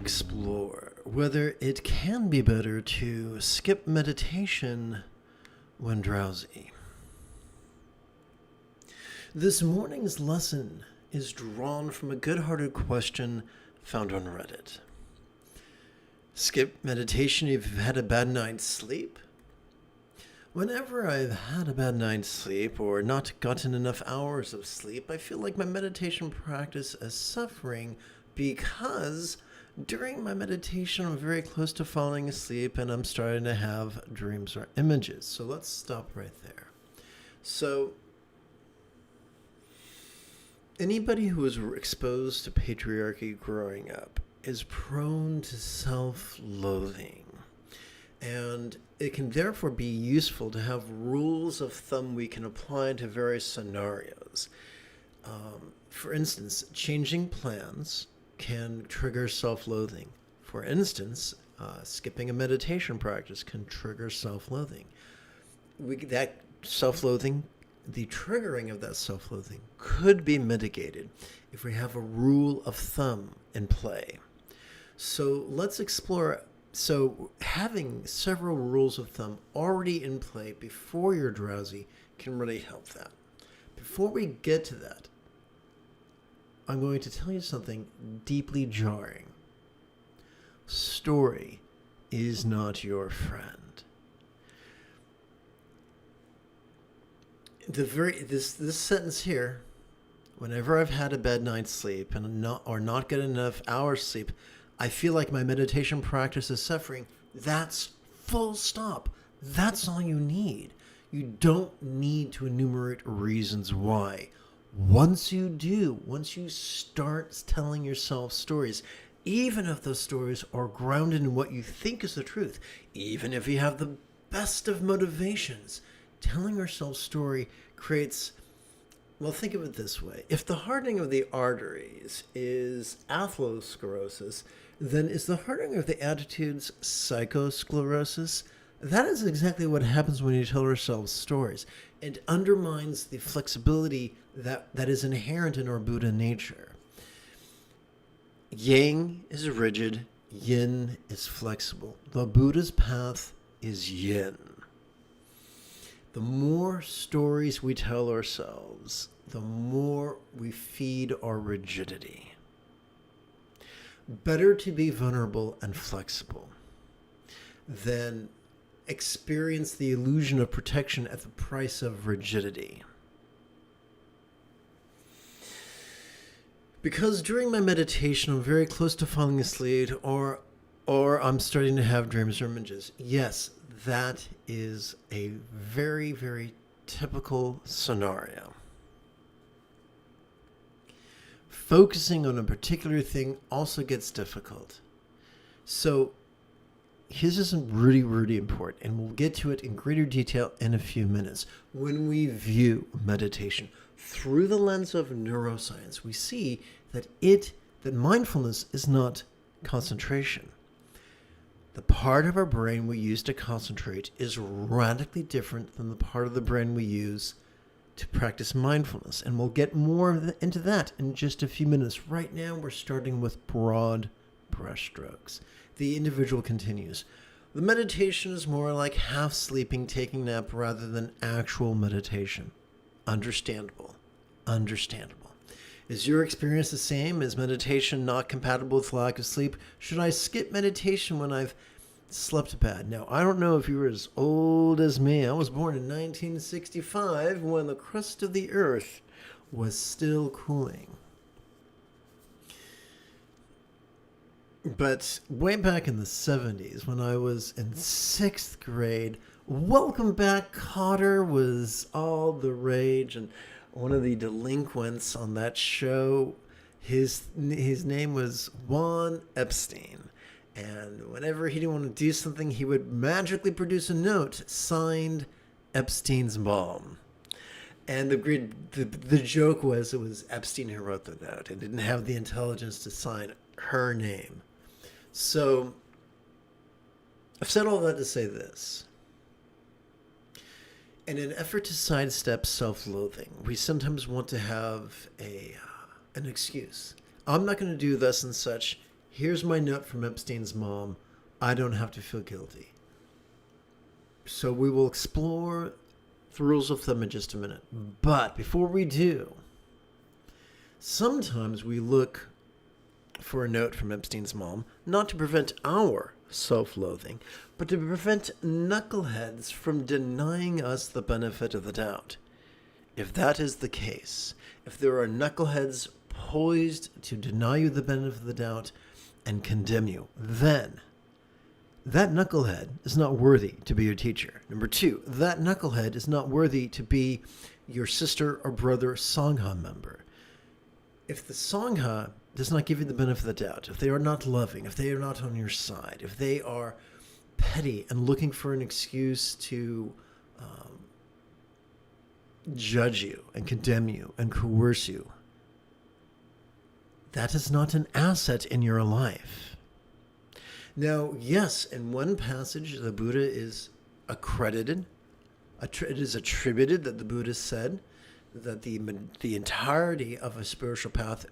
explore whether it can be better to skip meditation when drowsy. This morning's lesson is drawn from a good-hearted question found on Reddit. Skip meditation if you've had a bad night's sleep? Whenever I've had a bad night's sleep or not gotten enough hours of sleep, I feel like my meditation practice is suffering because during my meditation I'm very close to falling asleep and I'm starting to have dreams or images. So let's stop right there. So anybody who was exposed to patriarchy growing up is prone to self-loathing. And it can therefore be useful to have rules of thumb we can apply to various scenarios. For instance, changing plans can trigger self-loathing. For instance, skipping a meditation practice can trigger self-loathing. That self-loathing, the triggering of that self-loathing could be mitigated if we have a rule of thumb in play. So let's explore. So having several rules of thumb already in play before you're drowsy can really help that. Before we get to that, I'm going to tell you something deeply jarring. Story is not your friend. This sentence here, whenever I've had a bad night's sleep and not get enough hours sleep, I feel like my meditation practice is suffering. That's full stop. That's all you need. You don't need to enumerate reasons why. Once you start telling yourself stories, even if those stories are grounded in what you think is the truth, even if you have the best of motivations, telling yourself story creates, well, think of it this way. If the hardening of the arteries is atherosclerosis, then is the hardening of the attitudes psychosclerosis? That is exactly what happens when you tell ourselves stories. It undermines the flexibility that is inherent in our Buddha nature. Yang is rigid, yin is flexible. The Buddha's path is yin. The more stories we tell ourselves, the more we feed our rigidity. Better to be vulnerable and flexible than experience the illusion of protection at the price of rigidity. Because during my meditation, I'm very close to falling asleep or I'm starting to have dreams or images. Yes, that is a very, very typical scenario. Focusing on a particular thing also gets difficult. So this is really, really important, and we'll get to it in greater detail in a few minutes. When we view meditation through the lens of neuroscience, we see that mindfulness is not concentration. The part of our brain we use to concentrate is radically different than the part of the brain we use to practice mindfulness. And we'll get more into that in just a few minutes. Right now, we're starting with broad brushstrokes. The individual continues. The meditation is more like half sleeping, taking a nap, rather than actual meditation. Understandable. Is your experience the same? Is meditation not compatible with lack of sleep? Should I skip meditation when I've slept bad? Now, I don't know if you were as old as me. I was born in 1965 when the crust of the earth was still cooling. But way back in the 70s, when I was in 6th grade, Welcome Back, Kotter was all the rage, and one of the delinquents on that show, his name was Juan Epstein. And whenever he didn't want to do something, he would magically produce a note signed Epstein's mom. And the joke was it was Epstein who wrote the note and didn't have the intelligence to sign her name. So I've said all that to say this. In an effort to sidestep self-loathing, we sometimes want to have an excuse. I'm not going to do this and such. Here's my note from Epstein's mom. I don't have to feel guilty. So we will explore the rules of thumb in just a minute. But before we do, sometimes we look for a note from Epstein's mom, not to prevent our self-loathing, but to prevent knuckleheads from denying us the benefit of the doubt. If that is the case, if there are knuckleheads poised to deny you the benefit of the doubt and condemn you, then that knucklehead is not worthy to be your teacher. Number two, that knucklehead is not worthy to be your sister or brother Sangha member. If the Sangha does not give you the benefit of the doubt, if they are not loving, if they are not on your side, if they are petty and looking for an excuse to judge you and condemn you and coerce you, that is not an asset in your life. Now, yes, in one passage, the Buddha is accredited. It is attributed that the Buddha said that the entirety of a spiritual path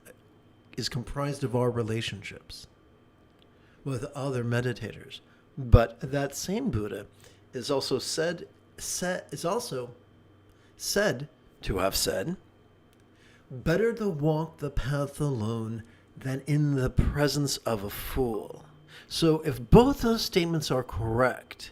is comprised of our relationships with other meditators. But that same Buddha is also said to have said, better to walk the path alone than in the presence of a fool. So if both those statements are correct,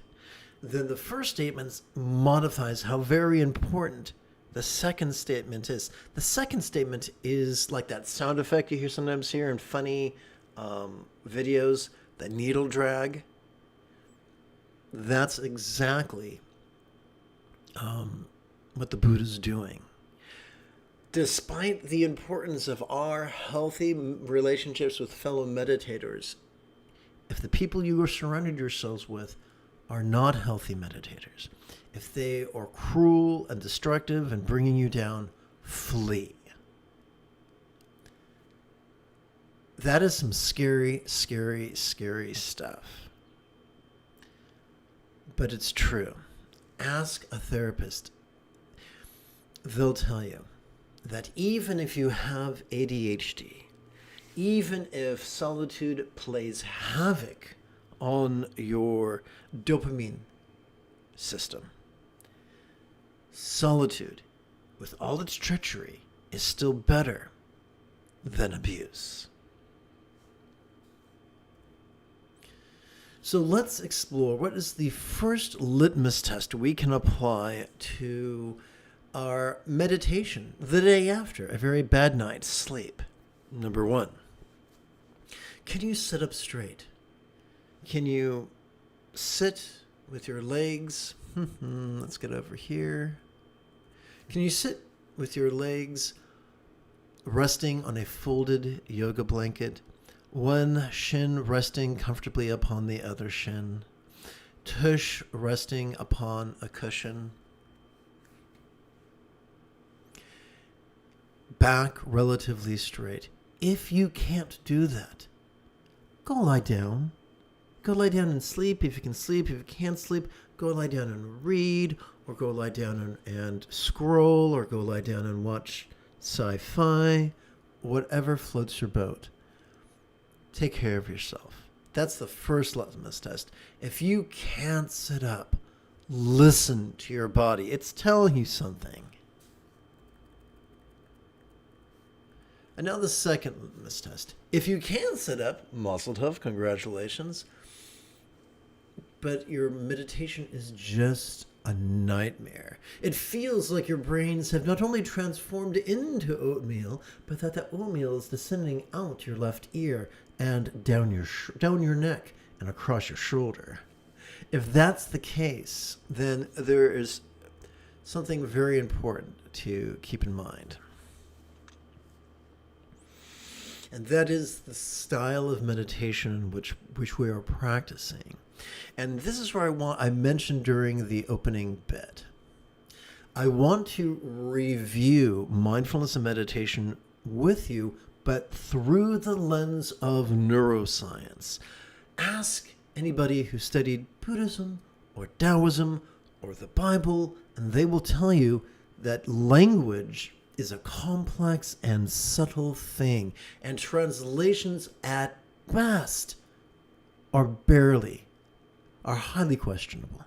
then the first statement modifies how very important the second statement is. The second statement is like that sound effect you hear sometimes here in funny videos, the needle drag. That's exactly what the Buddha's doing. Despite the importance of our healthy relationships with fellow meditators, if the people you are surrounded yourselves with are not healthy meditators, if they are cruel and destructive and bringing you down, flee. That is some scary, scary, scary stuff. But it's true. Ask a therapist. They'll tell you that even if you have ADHD, even if solitude plays havoc on your dopamine system, solitude, with all its treachery, is still better than abuse. So let's explore what is the first litmus test we can apply to our meditation the day after a very bad night's sleep. Number one, can you sit up straight? Can you sit with your legs? Let's get over here. Can you sit with your legs resting on a folded yoga blanket, one shin resting comfortably upon the other shin, tush resting upon a cushion, back relatively straight? If you can't do that, go lie down. Go lie down and sleep if you can sleep. If you can't sleep, go lie down and read, or go lie down and scroll, or go lie down and watch sci-fi, whatever floats your boat. Take care of yourself. That's the first litmus test. If you can't sit up, listen to your body. It's telling you something. And now the second litmus test. If you can sit up, mazel tov, congratulations. But your meditation is just a nightmare. It feels like your brains have not only transformed into oatmeal, but that the oatmeal is descending out your left ear and down your neck and across your shoulder. If that's the case, then there is something very important to keep in mind. And that is the style of meditation which we are practicing. And this is where I mentioned during the opening bit. I want to review mindfulness and meditation with you, but through the lens of neuroscience. Ask anybody who studied Buddhism or Taoism or the Bible, and they will tell you that language is a complex and subtle thing, and translations at best are highly questionable.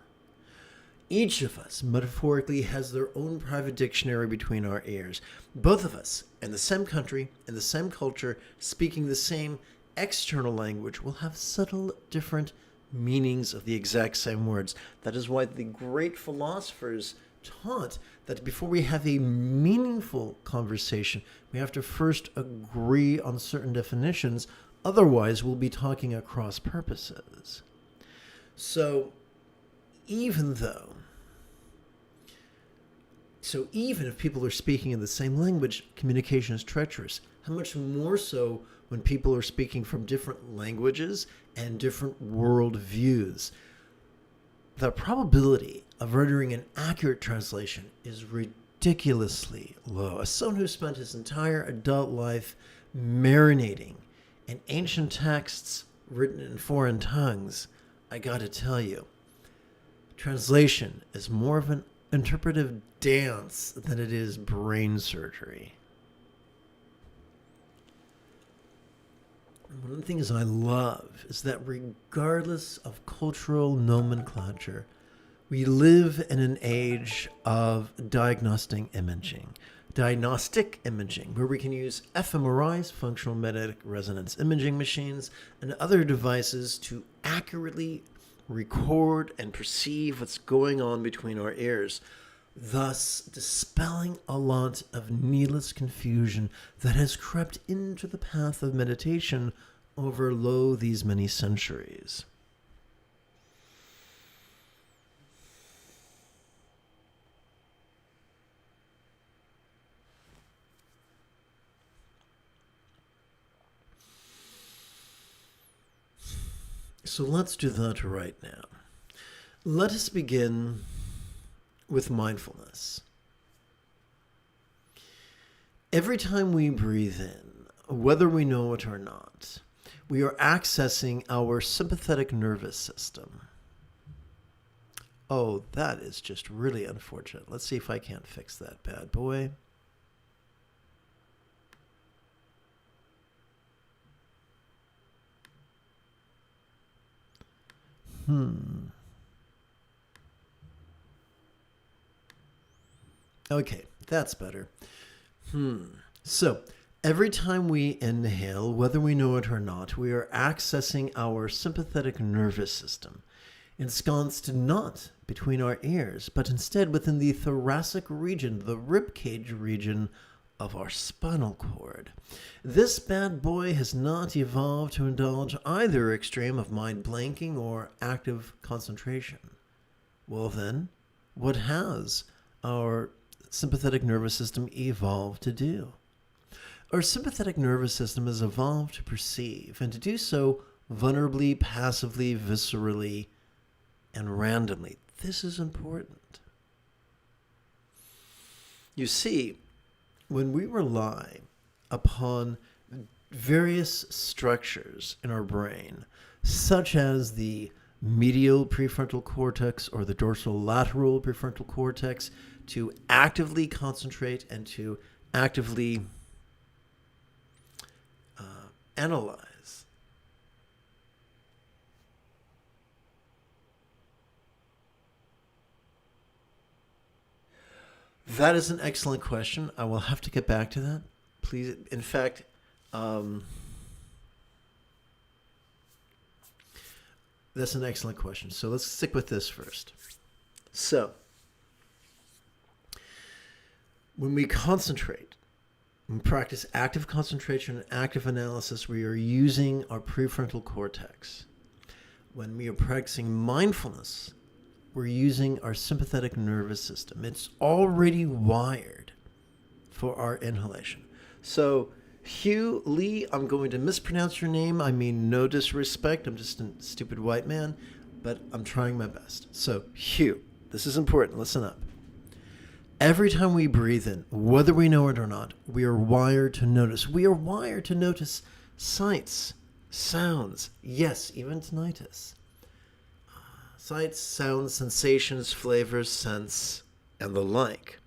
Each of us, metaphorically, has their own private dictionary between our ears. Both of us, in the same country, in the same culture, speaking the same external language, will have subtle different meanings of the exact same words. That is why the great philosophers taught that before we have a meaningful conversation, we have to first agree on certain definitions. Otherwise, we'll be talking across purposes. So even if people are speaking in the same language, communication is treacherous. How much more so when people are speaking from different languages and different world views? The probability of rendering an accurate translation is ridiculously low. As someone who spent his entire adult life marinating in ancient texts written in foreign tongues, I gotta tell you, translation is more of an interpretive dance than it is brain surgery. One of the things I love is that regardless of cultural nomenclature, we live in an age of diagnostic imaging, where we can use fMRIs, functional magnetic resonance imaging machines, and other devices to accurately record and perceive what's going on between our ears, thus dispelling a lot of needless confusion that has crept into the path of meditation over these many centuries. So let's do that right now. Let us begin with mindfulness. Every time we breathe in, whether we know it or not, we are accessing our sympathetic nervous system. Oh, that is just really unfortunate. Let's see if I can't fix that bad boy. Okay, that's better. So, every time we inhale, whether we know it or not, we are accessing our sympathetic nervous system, ensconced not between our ears, but instead within the thoracic region, the ribcage region of our spinal cord. This bad boy has not evolved to indulge either extreme of mind blanking or active concentration. Well then, what has our sympathetic nervous system evolved to do? Our sympathetic nervous system has evolved to perceive, and to do so vulnerably, passively, viscerally, and randomly. This is important. You see, when we rely upon various structures in our brain, such as the medial prefrontal cortex or the dorsolateral prefrontal cortex, to actively concentrate and to actively analyze, that is an excellent question. I will have to get back to that. Please, in fact, that's an excellent question. So let's stick with this first. So, when we concentrate, when we practice active concentration and active analysis, we are using our prefrontal cortex. When we are practicing mindfulness, we're using our sympathetic nervous system. It's already wired for our inhalation. So, Hugh Lee, I'm going to mispronounce your name. I mean no disrespect. I'm just a stupid white man, but I'm trying my best. So, Hugh, this is important. Listen up. Every time we breathe in, whether we know it or not, we are wired to notice. We are wired to notice sights, sounds, yes, even tinnitus. Sights, sounds, sensations, flavors, scents, and the like.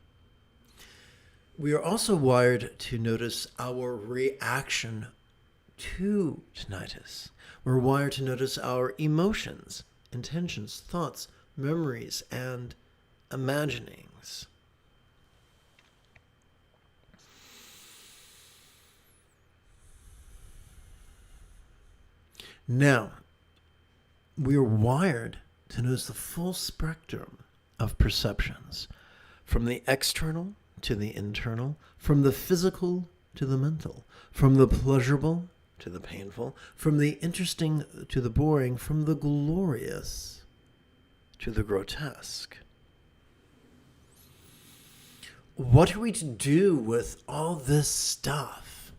We are also wired to notice our reaction to tinnitus. We're wired to notice our emotions, intentions, thoughts, memories, and imaginings. Now, we are wired to notice the full spectrum of perceptions, from the external to the internal, from the physical to the mental, from the pleasurable to the painful, from the interesting to the boring, from the glorious to the grotesque. What are we to do with all this stuff?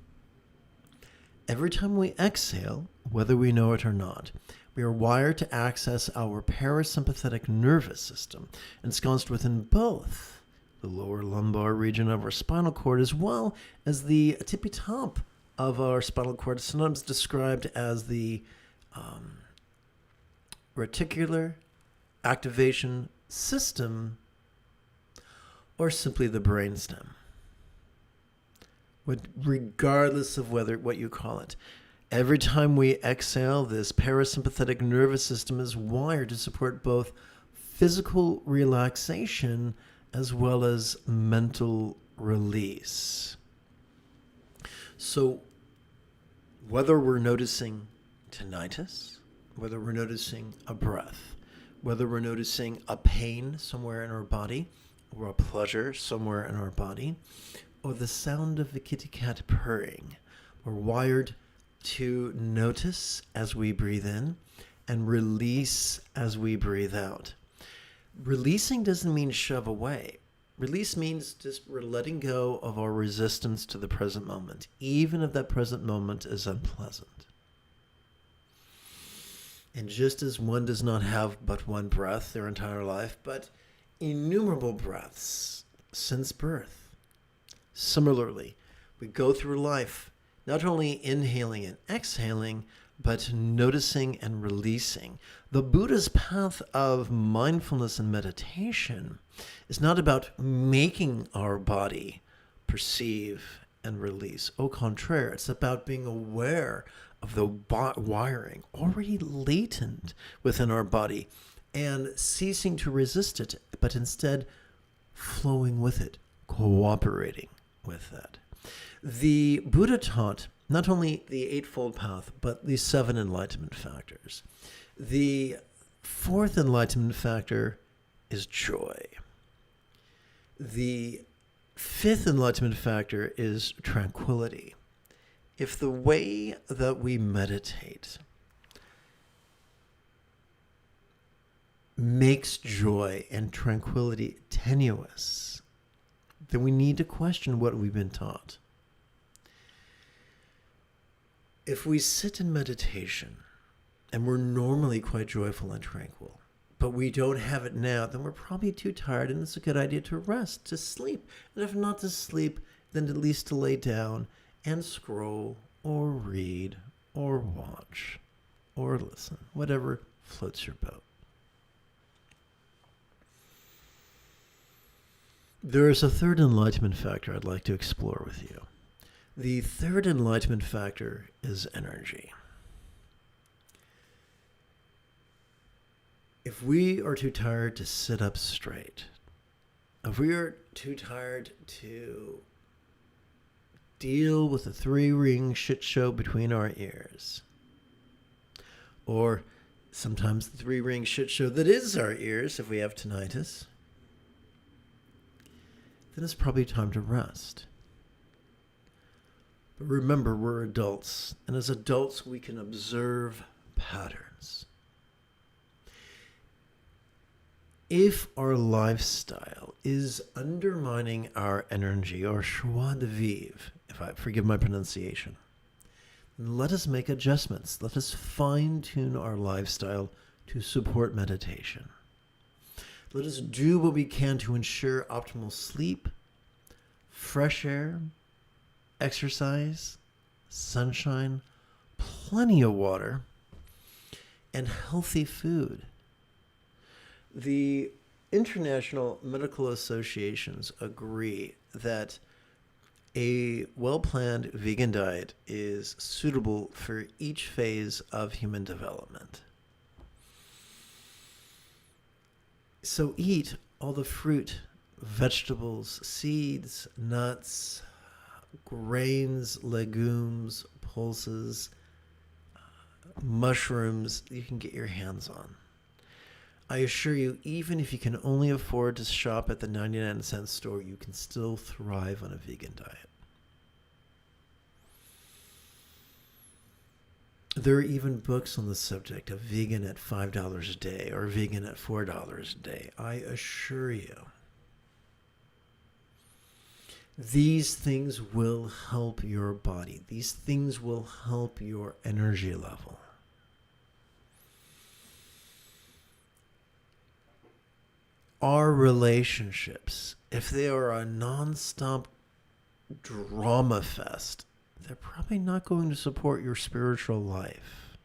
Every time we exhale, whether we know it or not, we are wired to access our parasympathetic nervous system, ensconced within both the lower lumbar region of our spinal cord as well as the tippy top of our spinal cord, sometimes described as the reticular activation system, or simply the brainstem. Regardless of what you call it. Every time we exhale, this parasympathetic nervous system is wired to support both physical relaxation as well as mental release. So whether we're noticing tinnitus, whether we're noticing a breath, whether we're noticing a pain somewhere in our body, or a pleasure somewhere in our body, or the sound of the kitty cat purring, we're wired to notice as we breathe in and release as we breathe out. Releasing doesn't mean shove away. Release means just we're letting go of our resistance to the present moment, even if that present moment is unpleasant. And just as one does not have but one breath their entire life, but innumerable breaths since birth, similarly, we go through life not only inhaling and exhaling, but noticing and releasing. The Buddha's path of mindfulness and meditation is not about making our body perceive and release. Au contraire, it's about being aware of the wiring already latent within our body and ceasing to resist it, but instead flowing with it, cooperating with that. The Buddha taught not only the Eightfold Path, but the 7 enlightenment factors. The 4th enlightenment factor is joy. The 5th enlightenment factor is tranquility. If the way that we meditate makes joy and tranquility tenuous, then we need to question what we've been taught. If we sit in meditation and we're normally quite joyful and tranquil, but we don't have it now, then we're probably too tired, and it's a good idea to rest, to sleep. And if not to sleep, then at least to lay down and scroll or read or watch or listen, whatever floats your boat. There is a 3rd enlightenment factor I'd like to explore with you. The 3rd enlightenment factor is energy. If we are too tired to sit up straight, if we are too tired to deal with the 3-ring shit show between our ears, or sometimes the 3-ring shit show that is our ears if we have tinnitus, then it's probably time to rest. But remember, we're adults, and as adults, we can observe patterns. If our lifestyle is undermining our energy, or joie de vivre, if I forgive my pronunciation, then let us make adjustments. Let us fine-tune our lifestyle to support meditation. Let us do what we can to ensure optimal sleep, fresh air, exercise, sunshine, plenty of water, and healthy food. The international medical associations agree that A well-planned vegan diet is suitable for each phase of human development. So eat all the fruit, vegetables, seeds, nuts, grains, legumes, pulses, mushrooms you can get your hands on. I assure you, even if you can only afford to shop at the 99-cent store, you can still thrive on a vegan diet. There are even books on the subject of vegan at $5 a day or vegan at $4 a day. I assure you, these things will help your body. These things will help your energy level. Our relationships, if they are a nonstop drama fest, they're probably not going to support your spiritual life.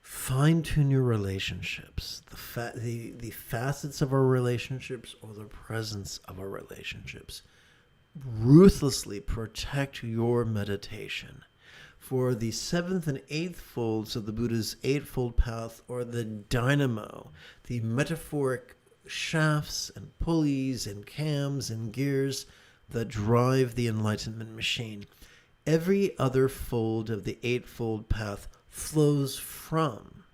Fine-tune your relationships, the facets of our relationships or the presence of our relationships. Ruthlessly protect your meditation. For the 7th and 8th folds of the Buddha's Eightfold Path, or the dynamo, the metaphoric shafts and pulleys and cams and gears that drive the enlightenment machine. Every other fold of the Eightfold Path flows from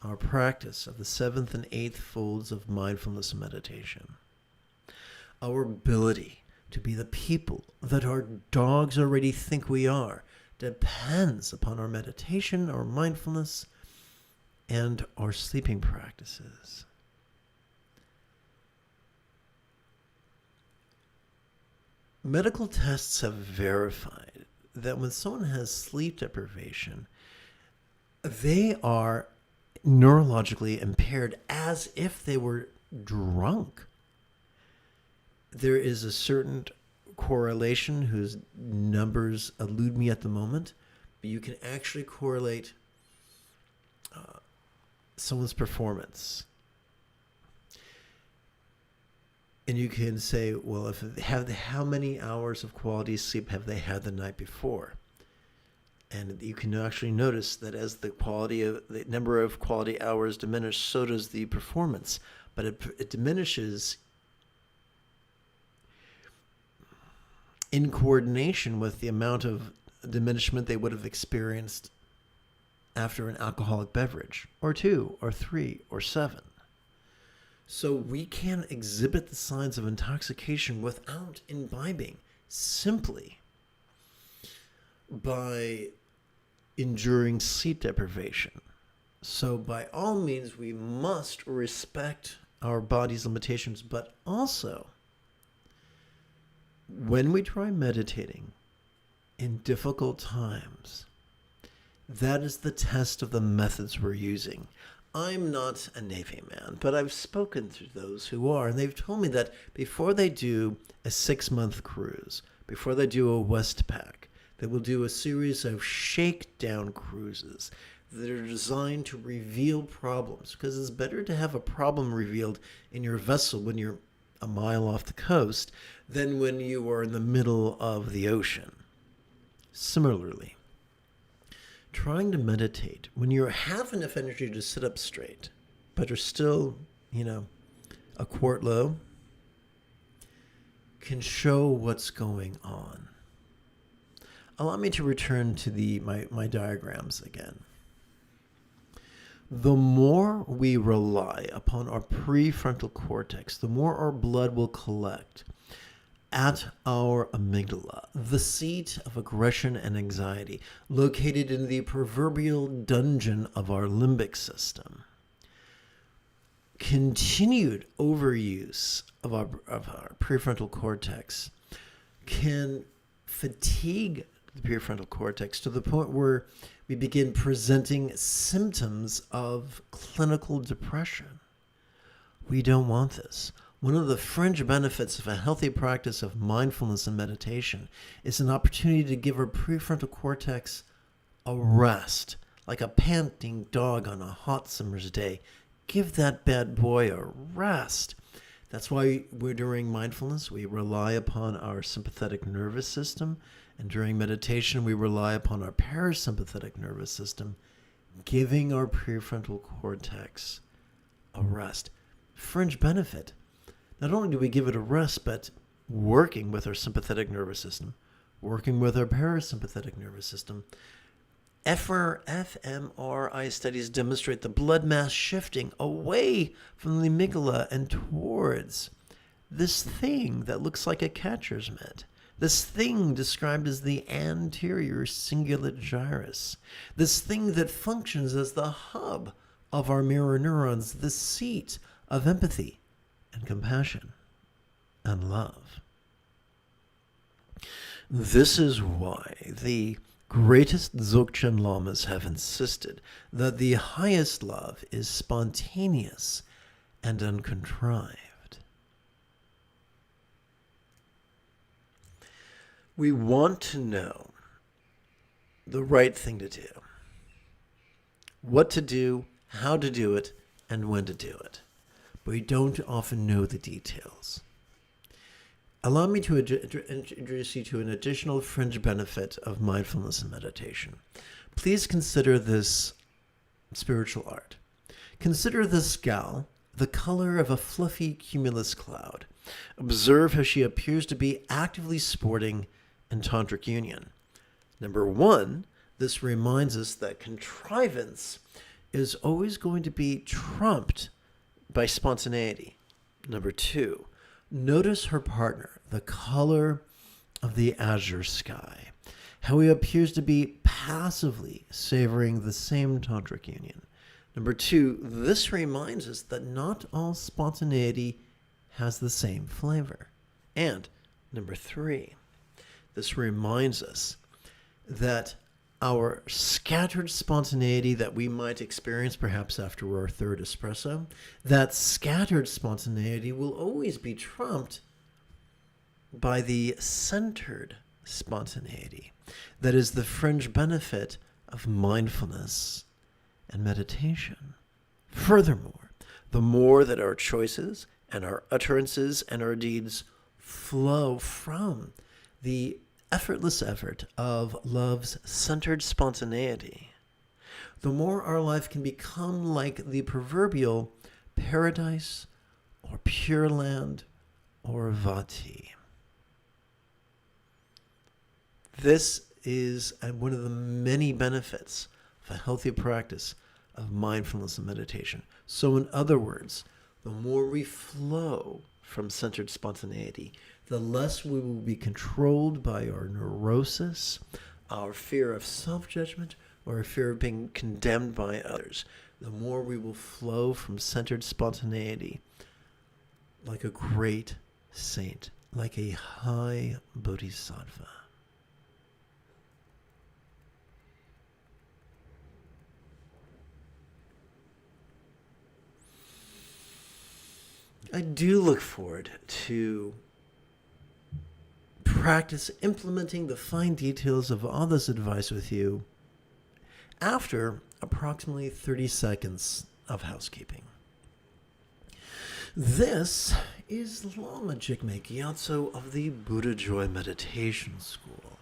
our practice of the 7th and 8th folds of mindfulness and meditation. Our ability to be the people that our dogs already think we are depends upon our meditation, our mindfulness, and our sleeping practices. Medical tests have verified that when someone has sleep deprivation, they are neurologically impaired as if they were drunk. There is a certain correlation whose numbers elude me at the moment, but you can actually correlate someone's performance. And you can say, well, if they have how many hours of quality sleep have they had the night before? And you can actually notice that as the number of quality hours diminish, so does the performance. But it diminishes in coordination with the amount of diminishment they would have experienced after an alcoholic beverage, or 2, or 3, or 7. So we can exhibit the signs of intoxication without imbibing, simply by enduring sleep deprivation. So by all means, we must respect our body's limitations, but also, when we try meditating in difficult times, that is the test of the methods we're using. I'm not a Navy man, but I've spoken to those who are, and they've told me that before they do a 6-month cruise, before they do a Westpac, they will do a series of shakedown cruises that are designed to reveal problems, because it's better to have a problem revealed in your vessel when you're a mile off the coast than when you are in the middle of the ocean. Similarly, trying to meditate when you have enough energy to sit up straight, but are still, a quart low, can show what's going on. Allow me to return to my diagrams again. The more we rely upon our prefrontal cortex, the more our blood will collect at our amygdala, the seat of aggression and anxiety, located in the proverbial dungeon of our limbic system. Continued overuse of our prefrontal cortex can fatigue the prefrontal cortex to the point where we begin presenting symptoms of clinical depression. We don't want this. One of the fringe benefits of a healthy practice of mindfulness and meditation is an opportunity to give our prefrontal cortex a rest, like a panting dog on a hot summer's day. Give that bad boy a rest. That's why we're during mindfulness, we rely upon our sympathetic nervous system. And during meditation, we rely upon our parasympathetic nervous system, giving our prefrontal cortex a rest. Fringe benefit. Not only do we give it a rest, but working with our sympathetic nervous system, working with our parasympathetic nervous system, fMRI studies demonstrate the blood mass shifting away from the amygdala and towards this thing that looks like a catcher's mitt. This thing described as the anterior cingulate gyrus. This thing that functions as the hub of our mirror neurons, the seat of empathy and compassion and love. This is why the greatest Dzogchen lamas have insisted that the highest love is spontaneous and uncontrived. We want to know the right thing to do, what to do, how to do it, and when to do it. But we don't often know the details. Allow me to introduce you to an additional fringe benefit of mindfulness and meditation. Please consider this spiritual art. Consider this gal the color of a fluffy cumulus cloud. Observe how she appears to be actively sporting in tantric union. Number one, this reminds us that contrivance is always going to be trumped by spontaneity. Number two, notice her partner, the color of the azure sky, how he appears to be passively savoring the same tantric union. Number two, this reminds us that not all spontaneity has the same flavor. And number three, this reminds us that our scattered spontaneity that we might experience perhaps after our third espresso, that scattered spontaneity will always be trumped by the centered spontaneity. That is the fringe benefit of mindfulness and meditation. Furthermore, the more that our choices and our utterances and our deeds flow from the effortless effort of love's centered spontaneity, the more our life can become like the proverbial paradise or pure land or vati. This is one of the many benefits of a healthy practice of mindfulness and meditation. So in other words, the more we flow from centered spontaneity, the less we will be controlled by our neurosis, our fear of self-judgment, or our fear of being condemned by others. The more we will flow from centered spontaneity like a great saint, like a high bodhisattva. I do look forward to practice implementing the fine details of all this advice with you after approximately 30 seconds of housekeeping. This is Lama Jigme Gyatso of the Buddha Joy Meditation School.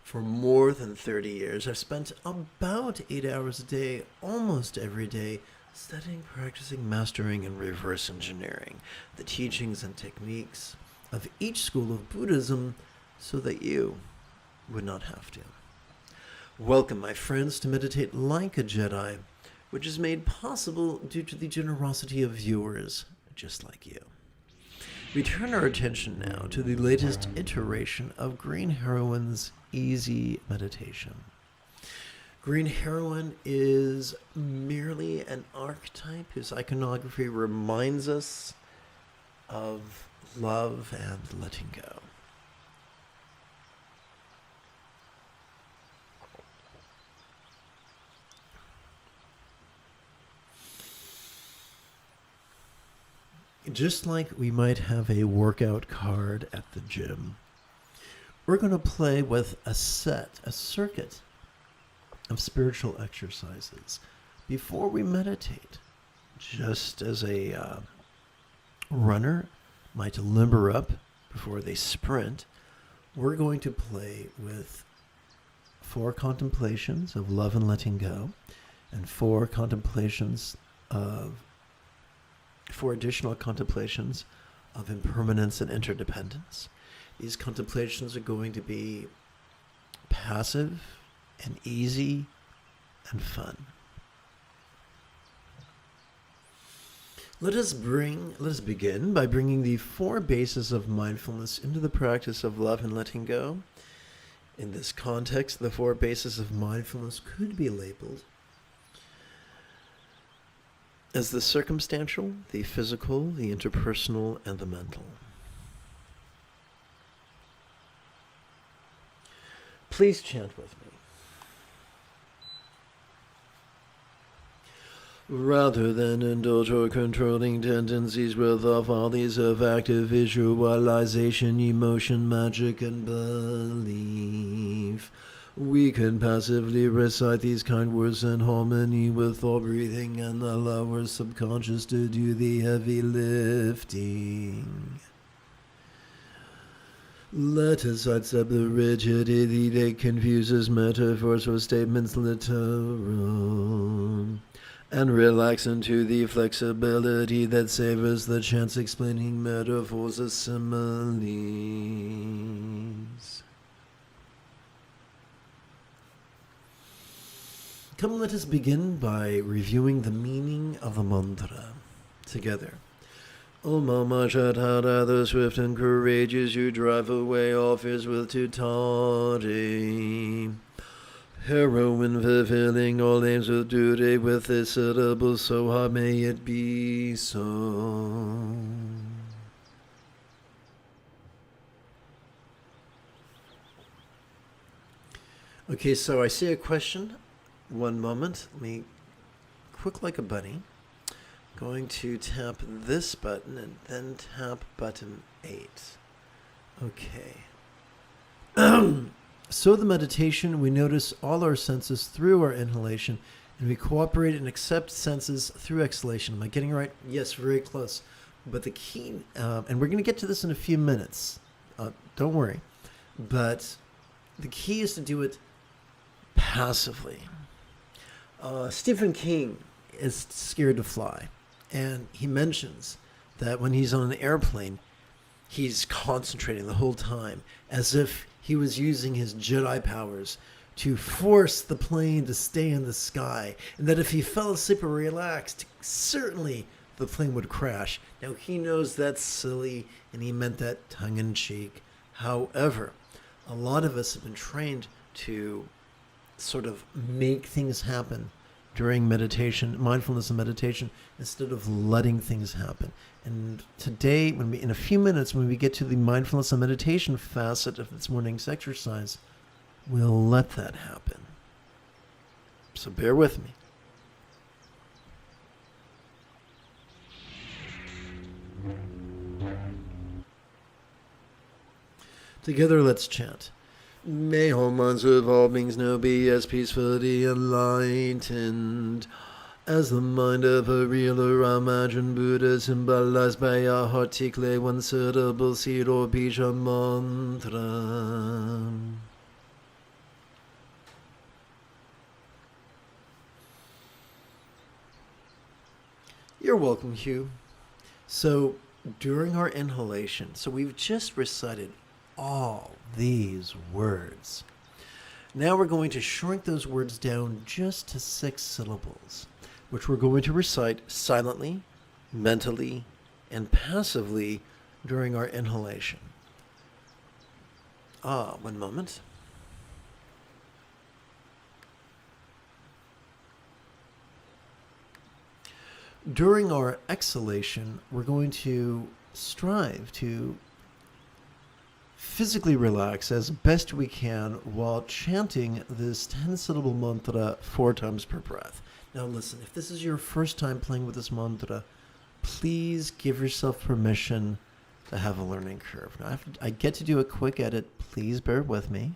For more than 30 years, I've spent about 8 hours a day, almost every day, studying, practicing, mastering, and reverse engineering the teachings and techniques of each school of Buddhism so that you would not have to. Welcome, my friends, to Meditate Like a Jedi, which is made possible due to the generosity of viewers just like you. We turn our attention now to the latest iteration of Green Heroine's Easy Meditation. Green Heroine is merely an archetype whose iconography reminds us of love and letting go. Just like we might have a workout card at the gym, we're going to play with a circuit of spiritual exercises before we meditate, just as a runner might limber up before they sprint, we're going to play with 4 contemplations of love and letting go, and 4 additional contemplations of impermanence and interdependence. These contemplations are going to be passive and easy and fun. Let us begin by bringing the 4 bases of mindfulness into the practice of love and letting go. In this context, the 4 bases of mindfulness could be labeled as the circumstantial, the physical, the interpersonal, and the mental. Please chant with me. Rather than indulge or controlling tendencies with the follies of active visualization, emotion, magic, and belief, we can passively recite these kind words in harmony with our breathing and allow our subconscious to do the heavy lifting. Let us sidestep the rigidity that confuses metaphors or statements literal, and relax into the flexibility that savors the chance explaining metaphors as similes. Come, let us begin by reviewing the meaning of the mantra together. O Mama Shatada, the swift and courageous, you drive away all fears with tutori. Heroine fulfilling all aims with duty, with this syllable, so hard may it be so. Okay, so I see a question. One moment. Let me, quick like a bunny, going to tap this button and then tap button 8. Okay. So the meditation, we notice all our senses through our inhalation, and we cooperate and accept senses through exhalation. Am I getting it right? Yes, very close. But the key, and we're going to get to this in a few minutes. Don't worry. But the key is to do it passively. Stephen King is scared to fly, and he mentions that when he's on an airplane, he's concentrating the whole time as if he was using his Jedi powers to force the plane to stay in the sky, and that if he fell asleep or relaxed, certainly the plane would crash. Now, he knows that's silly, and he meant that tongue-in-cheek. However, a lot of us have been trained to sort of make things happen during meditation, mindfulness and meditation, instead of letting things happen. And today, in a few minutes, when we get to the mindfulness and meditation facet of this morning's exercise, we'll let that happen. So bear with me. Together, let's chant. May all minds of all beings now be as peacefully enlightened as the mind of a real or imagined Buddha, symbolized by a articulate one syllable seed or bija mantra. You're welcome, Hugh. So during our inhalation, so we've just recited all these words. Now we're going to shrink those words down just to 6 syllables, which we're going to recite silently, mentally, and passively during our inhalation. One moment. During our exhalation, we're going to strive to physically relax as best we can while chanting this 10-syllable mantra 4 times per breath. Now listen, if this is your first time playing with this mantra, please give yourself permission to have a learning curve. Now I get to do a quick edit. Please bear with me.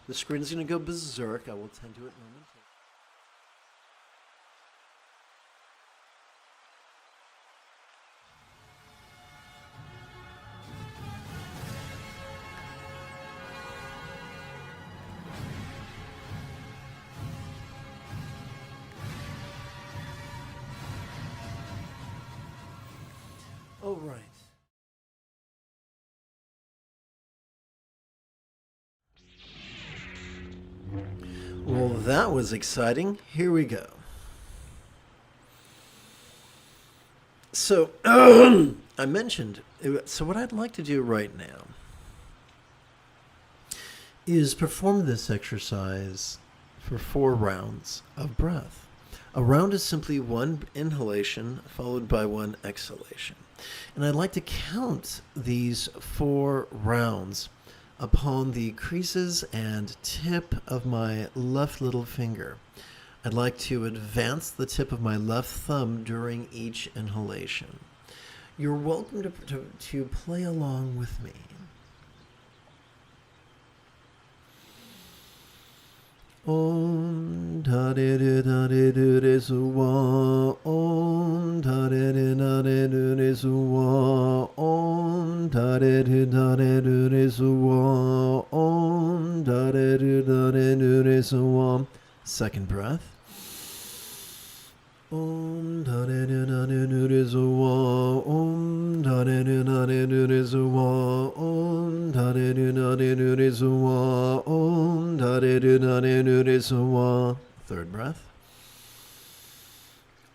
The screen is going to go berserk. I will tend to it momentarily. All right. Well, that was exciting. Here we go. So, I mentioned, so what I'd like to do right now is perform this exercise for 4 rounds of breath. A round is simply 1 inhalation followed by 1 exhalation. And I'd like to count these 4 rounds upon the creases and tip of my left little finger. I'd like to advance the tip of my left thumb during each inhalation. You're welcome to play along with me. Om da de de da de de de su wa. Om da de de da de de de su wa. Om da de de da de de de su wa. Om da de de da de de de su wa. Second breath. Om da de de da de de de su wa. Om da de de da de de de su wa. Om da de de da de de de su wa. Om da de de da de de de su wa. Third breath.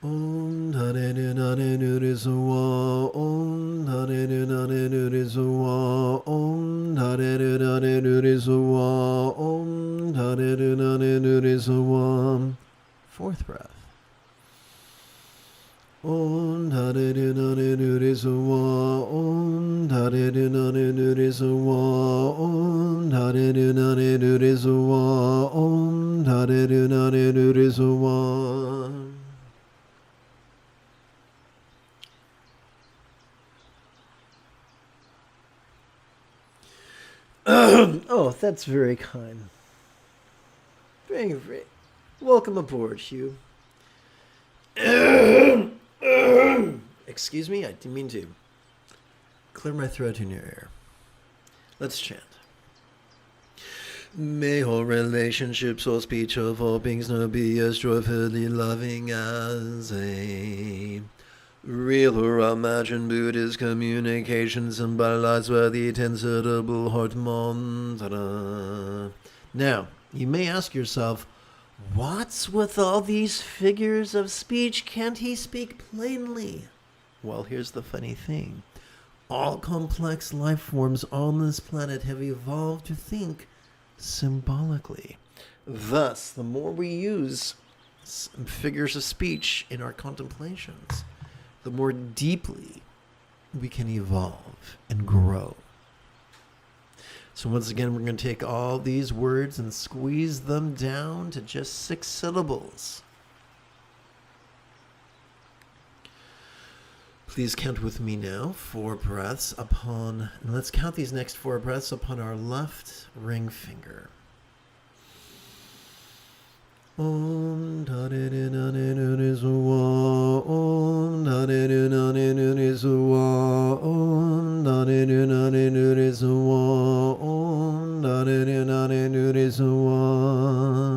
Om da de de da de de de su wa. Om da de de da de de de su wa. Om da de de da de de de su wa. Om da de de da de de de su wa. Fourth breath. Om da de de da de de de su wa. Om da de de da de de de su wa. Om da de de da de de de su wa. Om da de de da de de de su wa. Oh, that's very kind. Very, very. Welcome aboard, Hugh. Excuse me, I didn't mean to. Clear my throat in your ear. Let's chant. May all relationships, all speech of all beings now be as joyfully loving as a real or imagined Buddhist communication symbolized by the ten-syllable heart mantra. Now, you may ask yourself, what's with all these figures of speech? Can't he speak plainly? Well, here's the funny thing. All complex life forms on this planet have evolved to think symbolically. Thus, the more we use figures of speech in our contemplations, the more deeply we can evolve and grow. So once again, we're going to take all these words and squeeze them down to just 6 syllables. Please count with me now 4 breaths upon, and let's count these next 4 breaths upon our left ring finger. Om da de de da de de de su wa. Om da de de da de de de su wa. Om da de de da de de de su wa. Om da de de da de de de su wa.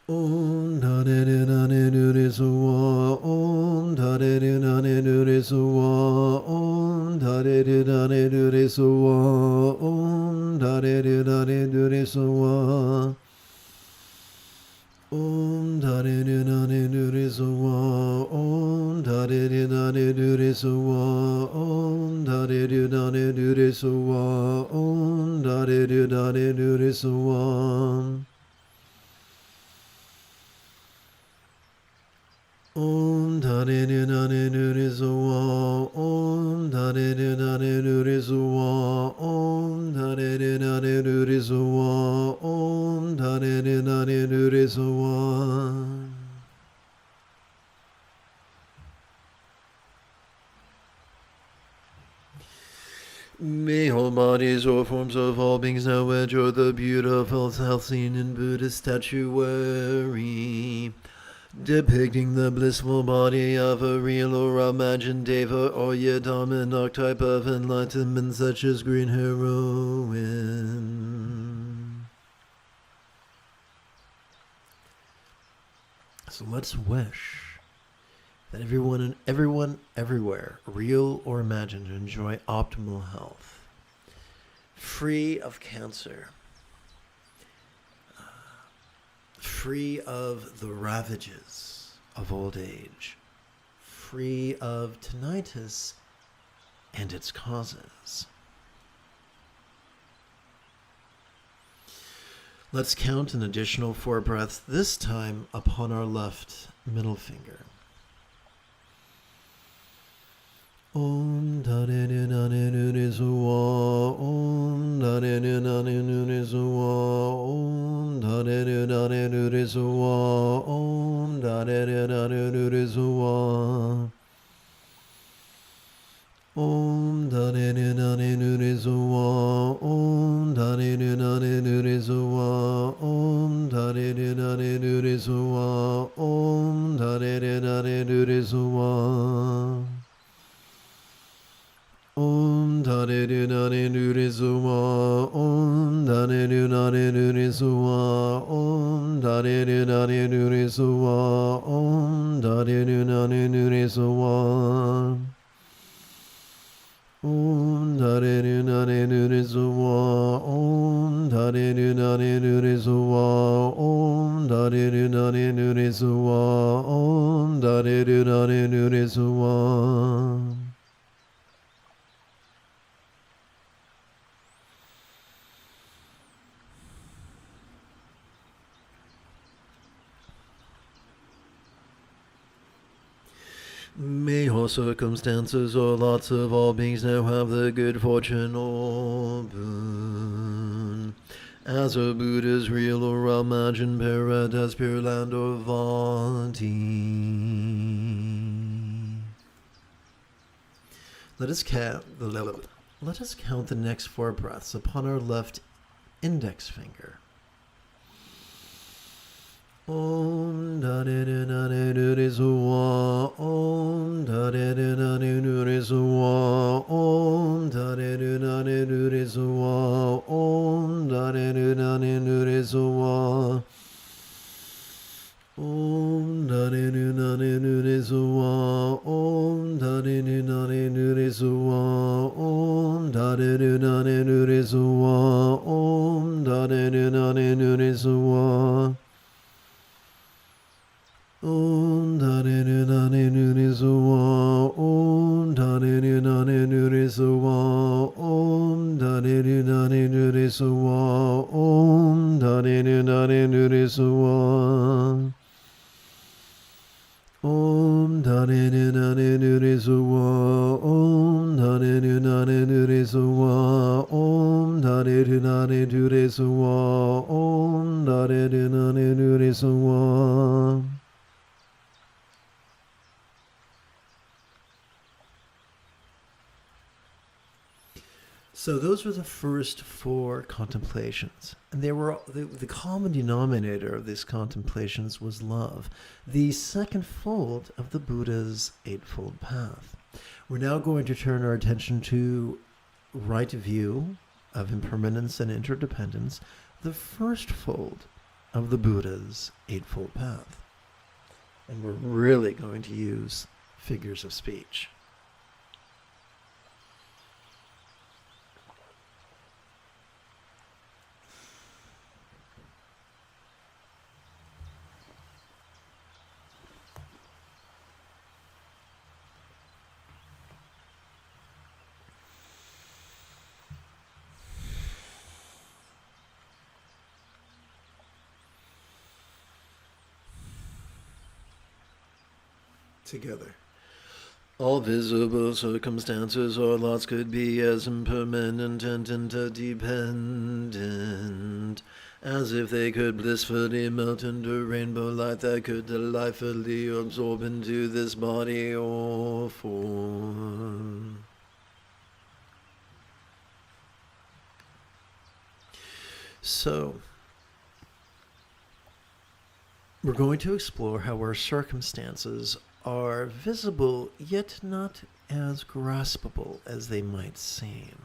Om da de de da de de de su wa. Om da de de da de de de su wa. Om da de de da de de de su wa. Om da de de da de de de su wa. Om da de de da de de de su wa. Om da de de da de de de su wa. Om da de de da de de de su wa. Om da de de da de de de su wa. Om da de de da de de de su wa. Om da de de da de de de su wa. Om da de de da de de de su wa. Om da de de da de de de su wa. May all bodies or forms of all beings now enjoy the beautiful self-seen in Buddhist statuary, depicting the blissful body of a real or imagined deva or yidam archetype of enlightenment such as Green Heroine. So let's wish that everyone everywhere, real or imagined, enjoy optimal health, free of cancer, free of the ravages of old age, free of tinnitus and its causes. Let's count an additional 4 breaths, this time upon our left middle finger. Om Dare Nare Suwa, Om Dare Nare Suwa, Om Dare Nare Suwa, Om Dare Nare Suwa, Om Dare Nare Suwa, Om Dare Nare Suwa, Om Dare Nare Suwa, Om Dare Nare Suwa. Om Dare Nare Nure Suwa, Om Dare Nare Nure Suwa, Om Dare Nare Nure Suwa, Om Dare Nare Nure Suwa, Om Dare Nare Nure Suwa, Om Dare Nare Nure Suwa, Om Dare Nare Nure Suwa, Om Dare Nare Nure Suwa. May all circumstances or lots of all beings now have the good fortune or boon, as a Buddha's real or imagined paradise, pure land or Vati. Let us count the next 4 breaths upon our left index finger. Om Dare Nare Nure Suwa, Om Dare Nare Nure Suwa, Om Dare Nare Nure Suwa, Om Dare Nare Nure Suwa, Om Dare Nare Nure Suwa, Om Dare Nare Nure Suwa, Om Dare Nare Nure Suwa, Om Dare Nare Nure Suwa, Om Dare Nare Nure Suwa, Om Dare Nare Nure Suwa, Om Dare Nare Nure Suwa, Om Dare Nare Nure Suwa, Om Dare Nare Nure Suwa, Om Dare Nare Nure Suwa, Om Dare Nare Nure Suwa, Om Dare Nare Nure Suwa. So those were the first 4 contemplations. And they were the common denominator of these contemplations was love, the second fold of the Buddha's Eightfold Path. We're now going to turn our attention to right view of impermanence and interdependence, the first fold of the Buddha's Eightfold Path. And we're really going to use figures of speech. Together. All visible circumstances or lots could be as impermanent and interdependent as if they could blissfully melt into rainbow light that could delightfully absorb into this body or form. So, we're going to explore how our circumstances are visible yet not as graspable as they might seem.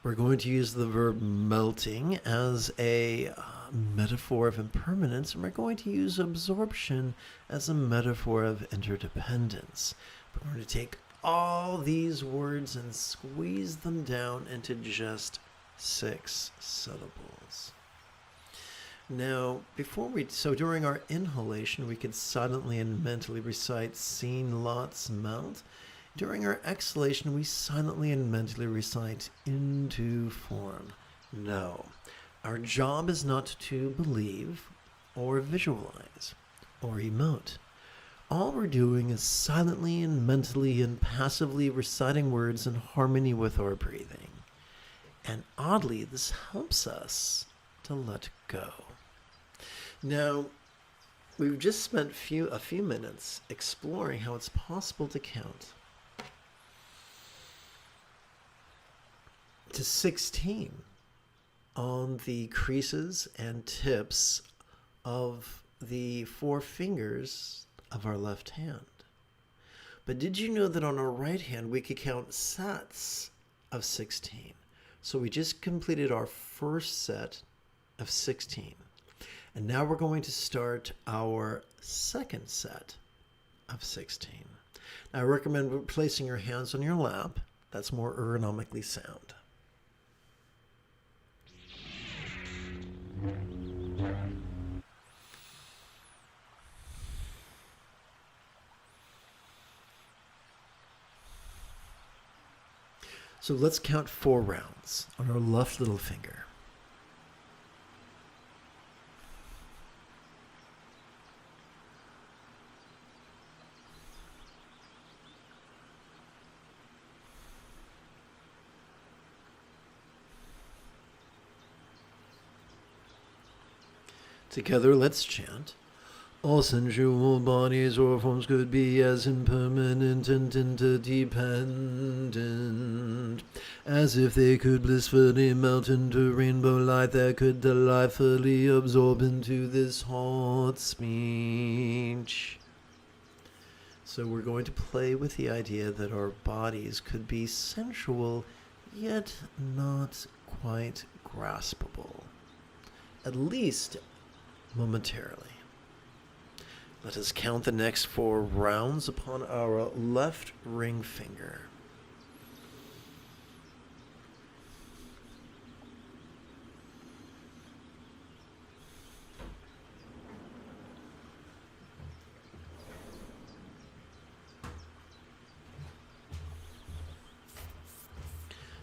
We're going to use the verb melting as a metaphor of impermanence, and we're going to use absorption as a metaphor of interdependence. We're going to take all these words and squeeze them down into just 6 syllables. Now, during our inhalation, we could silently and mentally recite "seen lots melt." During our exhalation, we silently and mentally recite "into form." No, our job is not to believe or visualize or emote. All we're doing is silently and mentally and passively reciting words in harmony with our breathing. And oddly, this helps us to let go. Now, we've just spent a few minutes exploring how it's possible to count to 16 on the creases and tips of the 4 fingers of our left hand. But did you know that on our right hand we could count sets of 16? So we just completed our first set of 16. And now we're going to start our second set of 16. Now, I recommend placing your hands on your lap. That's more ergonomically sound. So let's count 4 rounds on our left little finger. Together, let's chant. All sensual bodies or forms could be as impermanent and interdependent as if they could blissfully melt into rainbow light that could delightfully absorb into this hot speech. So we're going to play with the idea that our bodies could be sensual yet not quite graspable, at least momentarily. Let us count the next 4 rounds upon our left ring finger.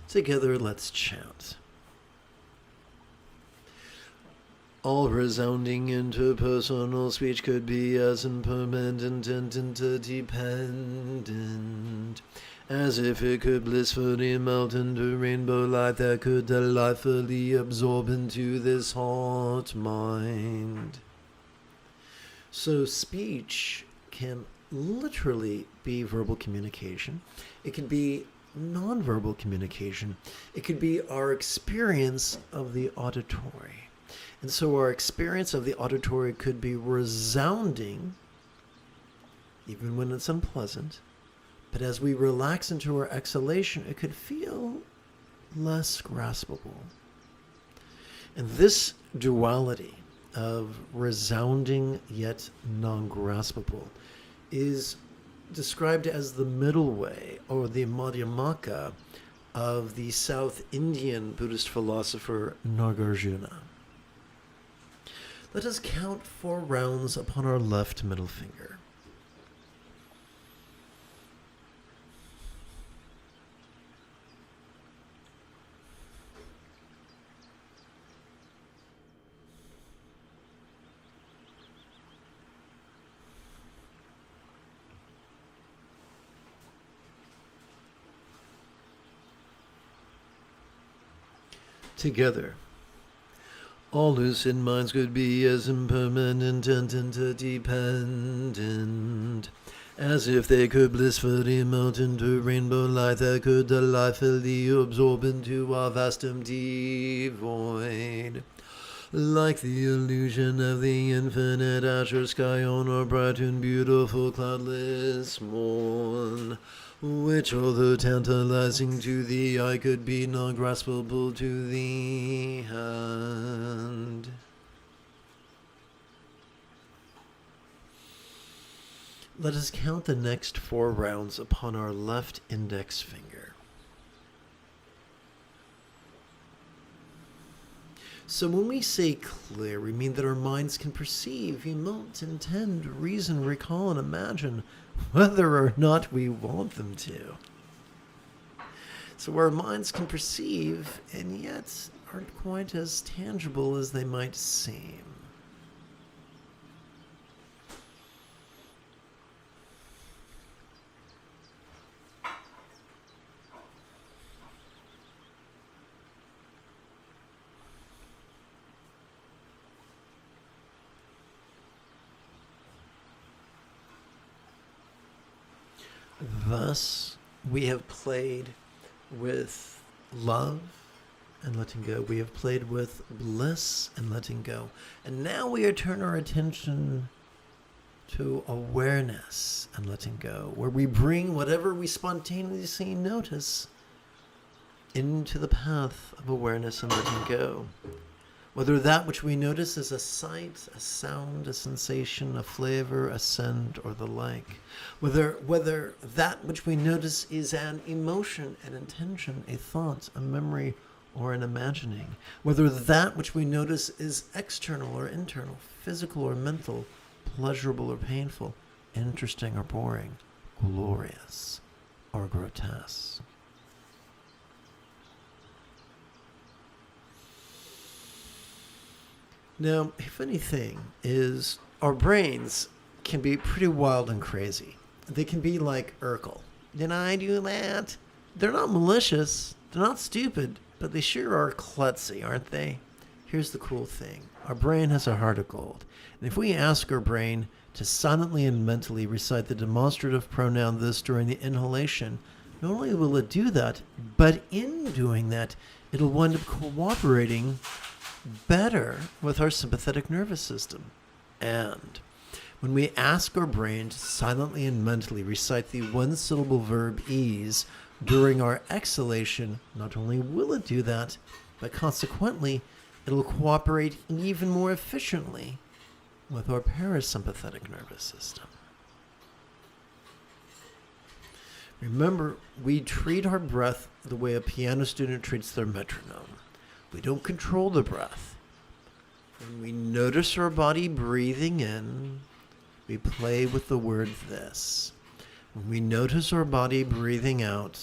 Together, let's chant. All resounding interpersonal speech could be as impermanent and interdependent as if it could blissfully melt into rainbow light that could delightfully absorb into this hot mind. So speech can literally be verbal communication. It can be nonverbal communication. It could be our experience of the auditory. And so our experience of the auditory could be resounding, even when it's unpleasant. But as we relax into our exhalation, it could feel less graspable. And this duality of resounding yet non-graspable is described as the middle way, or the Madhyamaka, of the South Indian Buddhist philosopher Nagarjuna. Let us count 4 rounds upon our left middle finger. Together, all lucid minds could be as impermanent and interdependent as if they could blissfully melt into rainbow light that could delightfully absorb into our vast empty void. like the illusion of the infinite azure sky on a bright and beautiful cloudless morn, which although tantalizing to the eye could be not graspable to the hand. Let us count the next 4 rounds upon our left index finger. So when we say clear, we mean that our minds can perceive, emote, intend, reason, recall, and imagine whether or not we want them to. So our minds can perceive and yet aren't quite as tangible as they might seem. Thus, we have played with love and letting go. We have played with bliss and letting go. And now we are turning our attention to awareness and letting go, where we bring whatever we spontaneously notice into the path of awareness and letting go. Whether that which we notice is a sight, a sound, a sensation, a flavor, a scent, or the like. Whether that which we notice is an emotion, an intention, a thought, a memory, or an imagining. Whether that which we notice is external or internal, physical or mental, pleasurable or painful, interesting or boring, glorious or grotesque. Now, a funny thing is our brains can be pretty wild and crazy. They can be like Urkel. Did I do that? They're not malicious. They're not stupid, but they sure are klutzy, aren't they? Here's the cool thing. Our brain has a heart of gold. And if we ask our brain to silently and mentally recite the demonstrative pronoun this during the inhalation, not only will it do that, but in doing that, it'll wind up cooperating better with our sympathetic nervous system. And when we ask our brain to silently and mentally recite the one-syllable verb ease during our exhalation, not only will it do that, but consequently, it'll cooperate even more efficiently with our parasympathetic nervous system. Remember, we treat our breath the way a piano student treats their metronome. We don't control the breath. When we notice our body breathing in, we play with the word this. When we notice our body breathing out,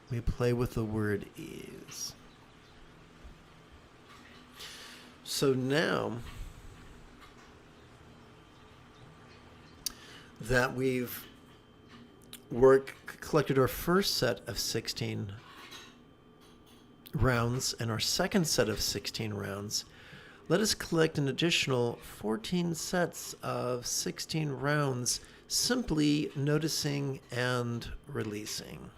we play with the word ease. So now that we've collected our first set of 16 rounds and our second set of 16 rounds, let us collect an additional 14 sets of 16 rounds, simply noticing and releasing.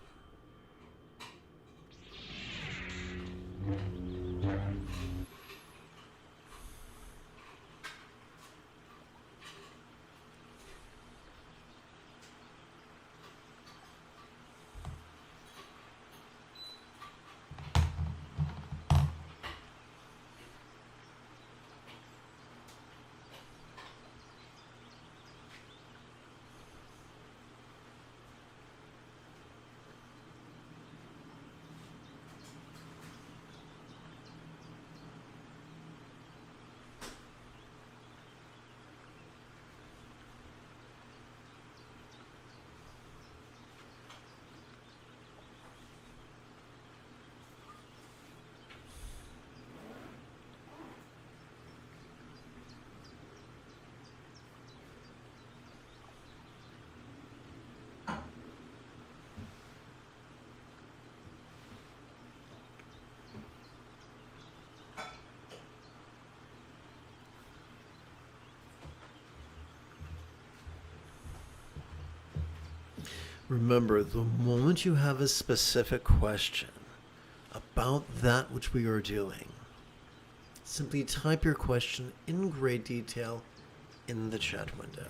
Remember, the moment you have a specific question about that which we are doing, simply type your question in great detail in the chat window.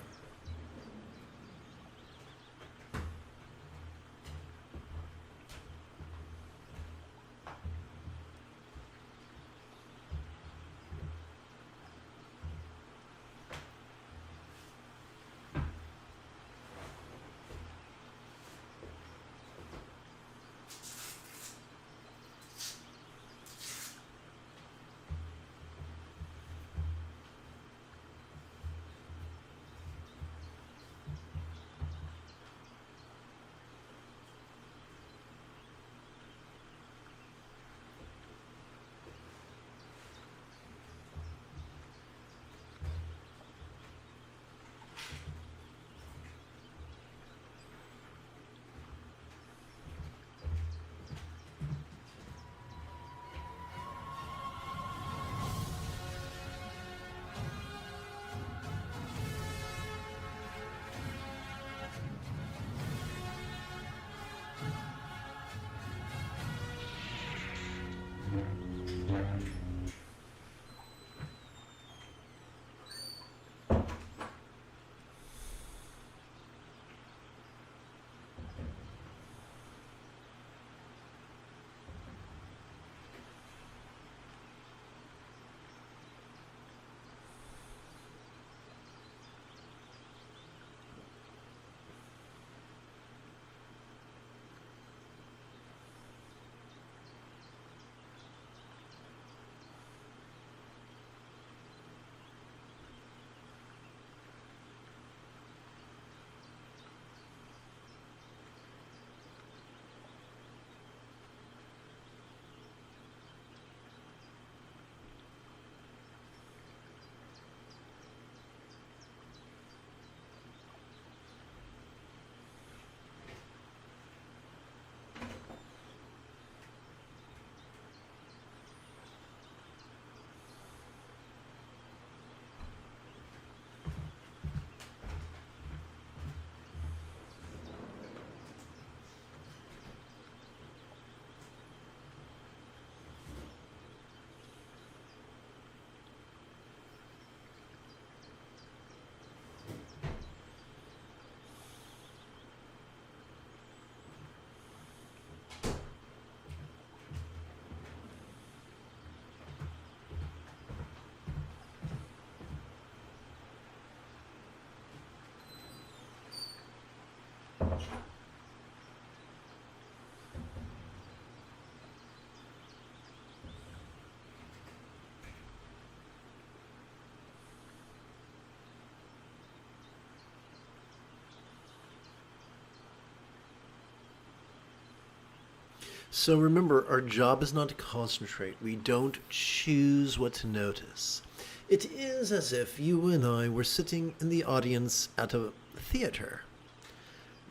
So remember, our job is not to concentrate. We don't choose what to notice. It is as if you and I were sitting in the audience at a theater.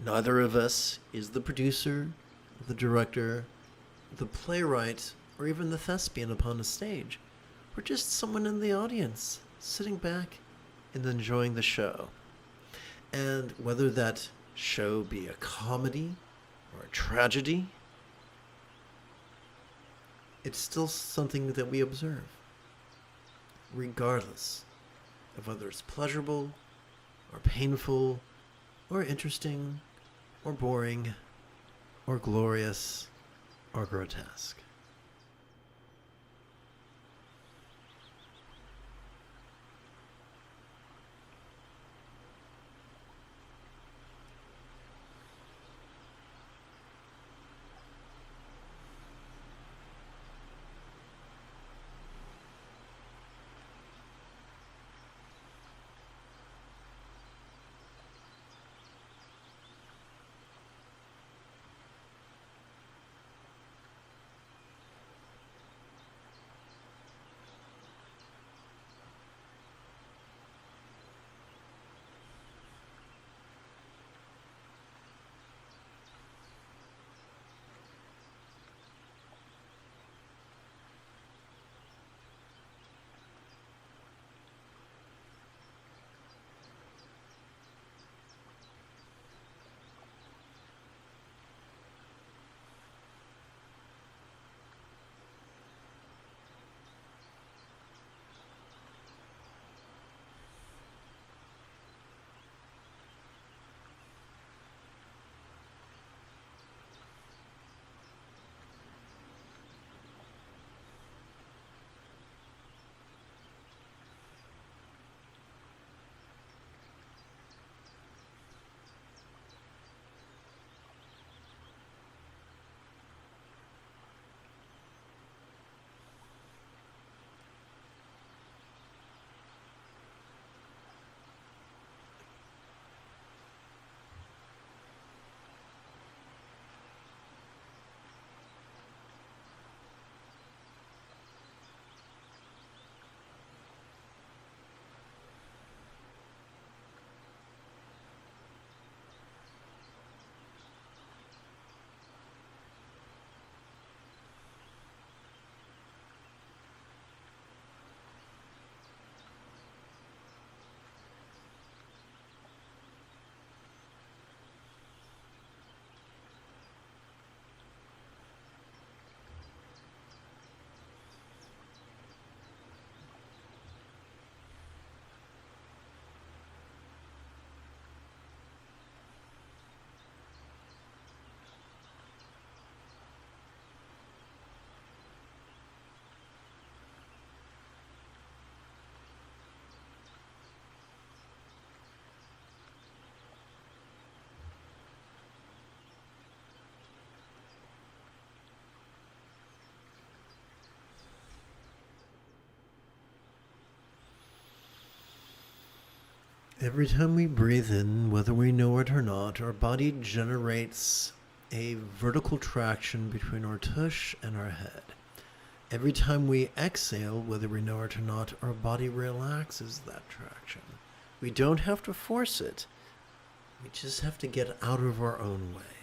Neither of us is the producer, the director, the playwright, or even the thespian upon a stage. We're just someone in the audience, sitting back and enjoying the show. And whether that show be a comedy or a tragedy, it's still something that we observe, regardless of whether it's pleasurable or painful or interesting or boring or glorious or grotesque. Every time we breathe in, whether we know it or not, our body generates a vertical traction between our tush and our head. Every time we exhale, whether we know it or not, our body relaxes that traction. We don't have to force it. We just have to get out of our own way.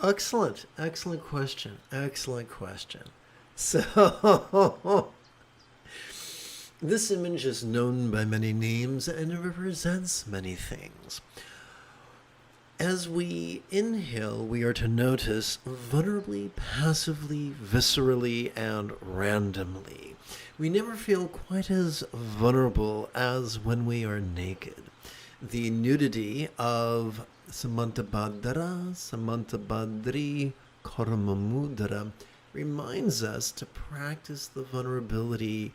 Excellent. Excellent question. Excellent question. So, this image is known by many names and it represents many things. As we inhale, we are to notice vulnerably, passively, viscerally, and randomly. We never feel quite as vulnerable as when we are naked. The nudity of Samantabhadra, Samantabhadri, Karmamudra reminds us to practice the vulnerability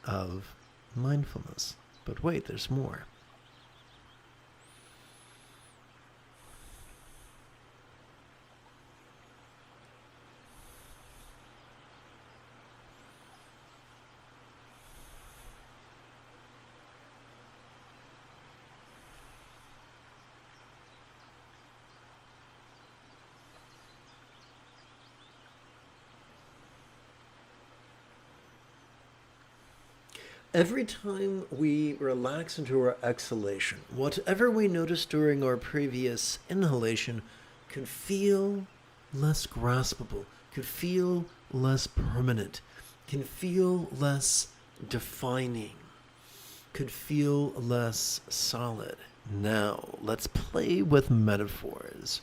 of mindfulness. But wait, there's more. Every time we relax into our exhalation, whatever we noticed during our previous inhalation could feel less graspable, could feel less permanent, can feel less defining, could feel less solid. Now, let's play with metaphors.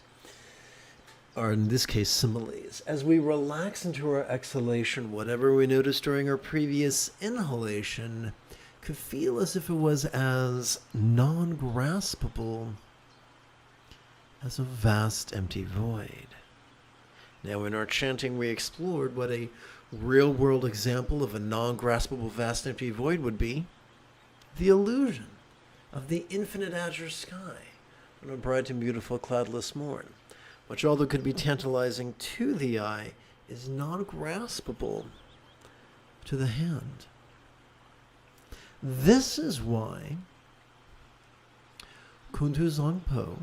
or in this case, similes. As we relax into our exhalation, whatever we noticed during our previous inhalation could feel as if it was as non-graspable as a vast empty void. Now, in our chanting, we explored what a real-world example of a non-graspable vast empty void would be: the illusion of the infinite azure sky on a bright and beautiful cloudless morn, which, although could be tantalizing to the eye, is non-graspable to the hand. This is why Kuntu Zongpo,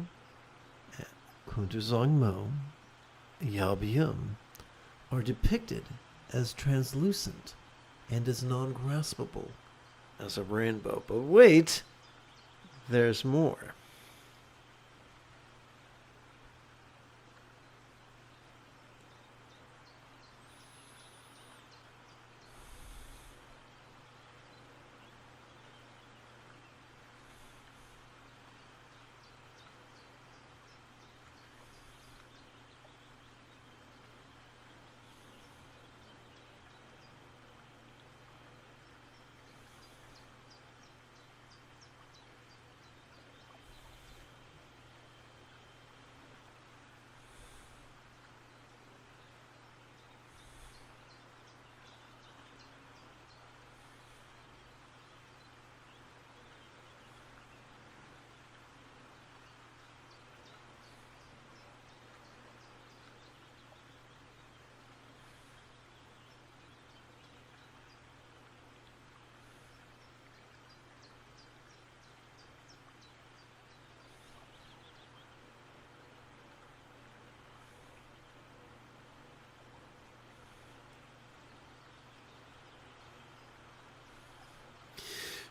Kuntu Zongmo, Yaobium are depicted as translucent and as non-graspable as a rainbow. But wait, there's more.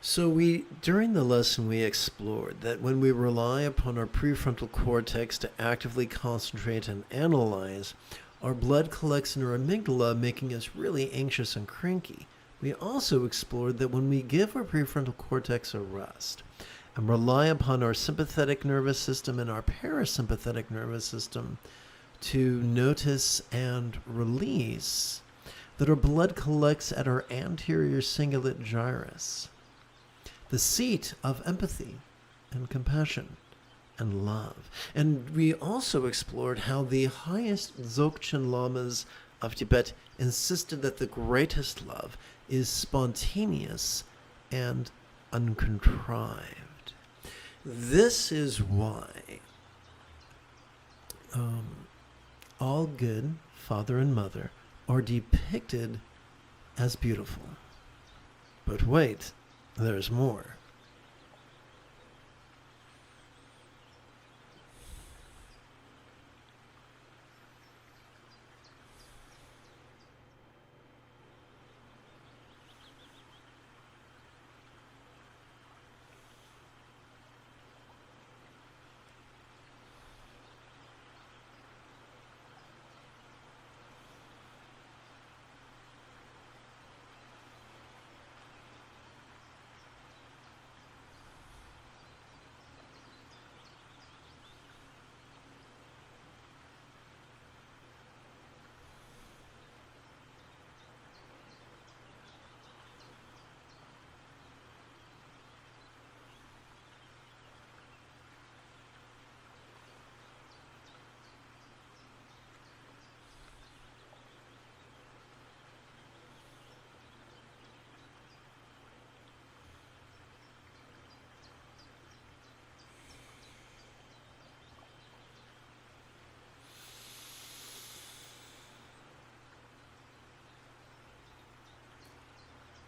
So during the lesson, we explored that when we rely upon our prefrontal cortex to actively concentrate and analyze, our blood collects in our amygdala, making us really anxious and cranky. We also explored that when we give our prefrontal cortex a rest and rely upon our sympathetic nervous system and our parasympathetic nervous system to notice and release, that our blood collects at our anterior cingulate gyrus, the seat of empathy and compassion and love. And we also explored how the highest Dzogchen lamas of Tibet insisted that the greatest love is spontaneous and uncontrived. This is why all good father and mother are depicted as beautiful. But wait, there's more.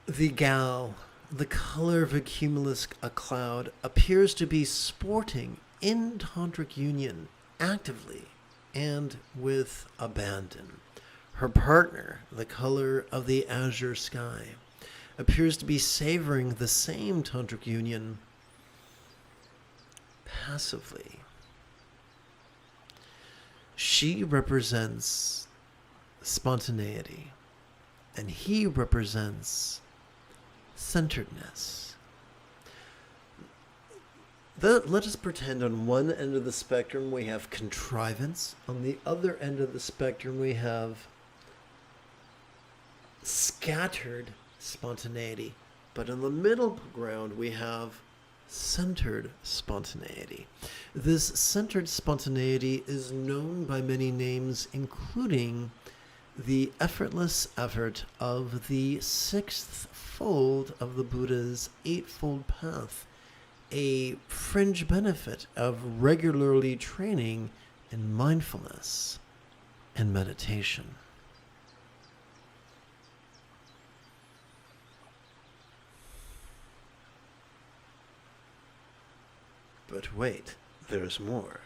The gal, the color of a cumulus, a cloud, appears to be sporting in tantric union actively and with abandon. Her partner, the color of the azure sky, appears to be savoring the same tantric union passively. She represents spontaneity, and he represents centeredness. Let us pretend on one end of the spectrum we have contrivance. On the other end of the spectrum we have scattered spontaneity. But in the middle ground we have centered spontaneity. This centered spontaneity is known by many names, including the effortless effort of the sixth fold of the Buddha's eightfold path, a fringe benefit of regularly training in mindfulness and meditation. But wait, there's more.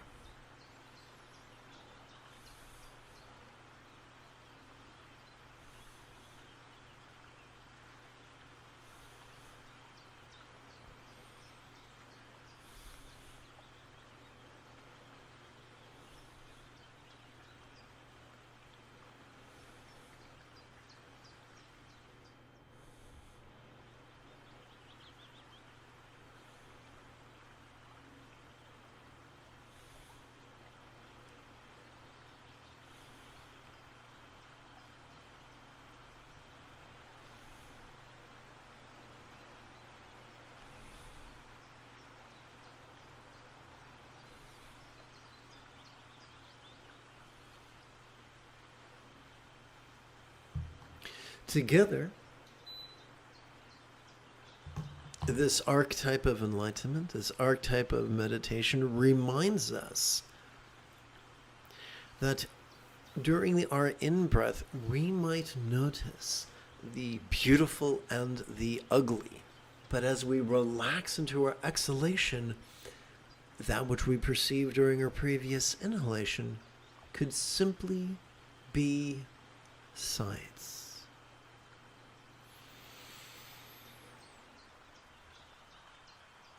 Together, this archetype of enlightenment, this archetype of meditation reminds us that during our in-breath, we might notice the beautiful and the ugly. But as we relax into our exhalation, that which we perceived during our previous inhalation could simply be sights.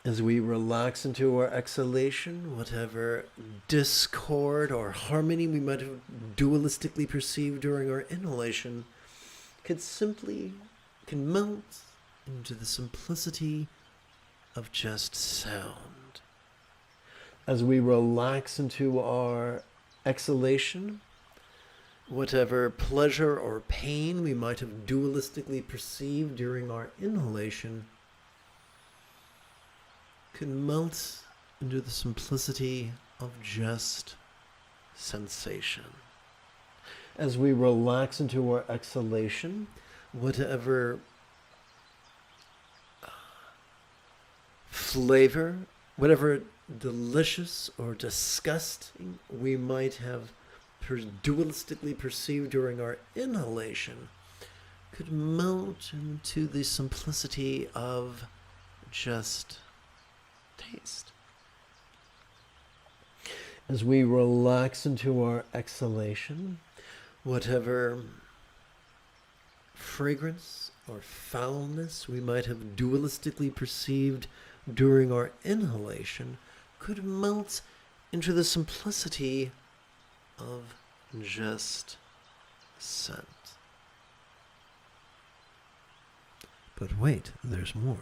As we relax into our exhalation, whatever discord or harmony we might have dualistically perceived during our inhalation can melt into the simplicity of just sound. As we relax into our exhalation, whatever pleasure or pain we might have dualistically perceived during our inhalation can melt into the simplicity of just sensation. As we relax into our exhalation, whatever flavor, whatever delicious or disgusting we might have dualistically perceived during our inhalation, could melt into the simplicity of just taste. As we relax into our exhalation, whatever fragrance or foulness we might have dualistically perceived during our inhalation could melt into the simplicity of just scent. But wait, there's more.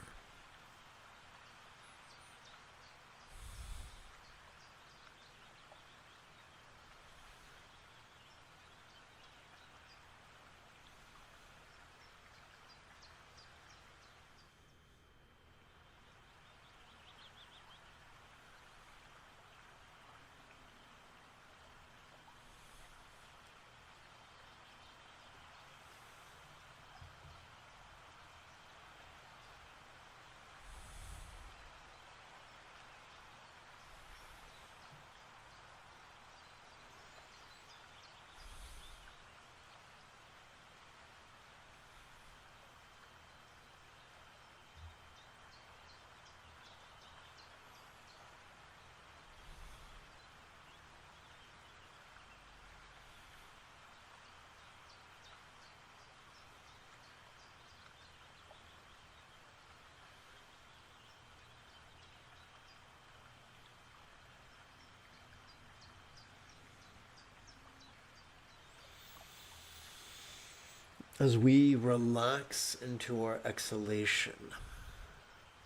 As we relax into our exhalation,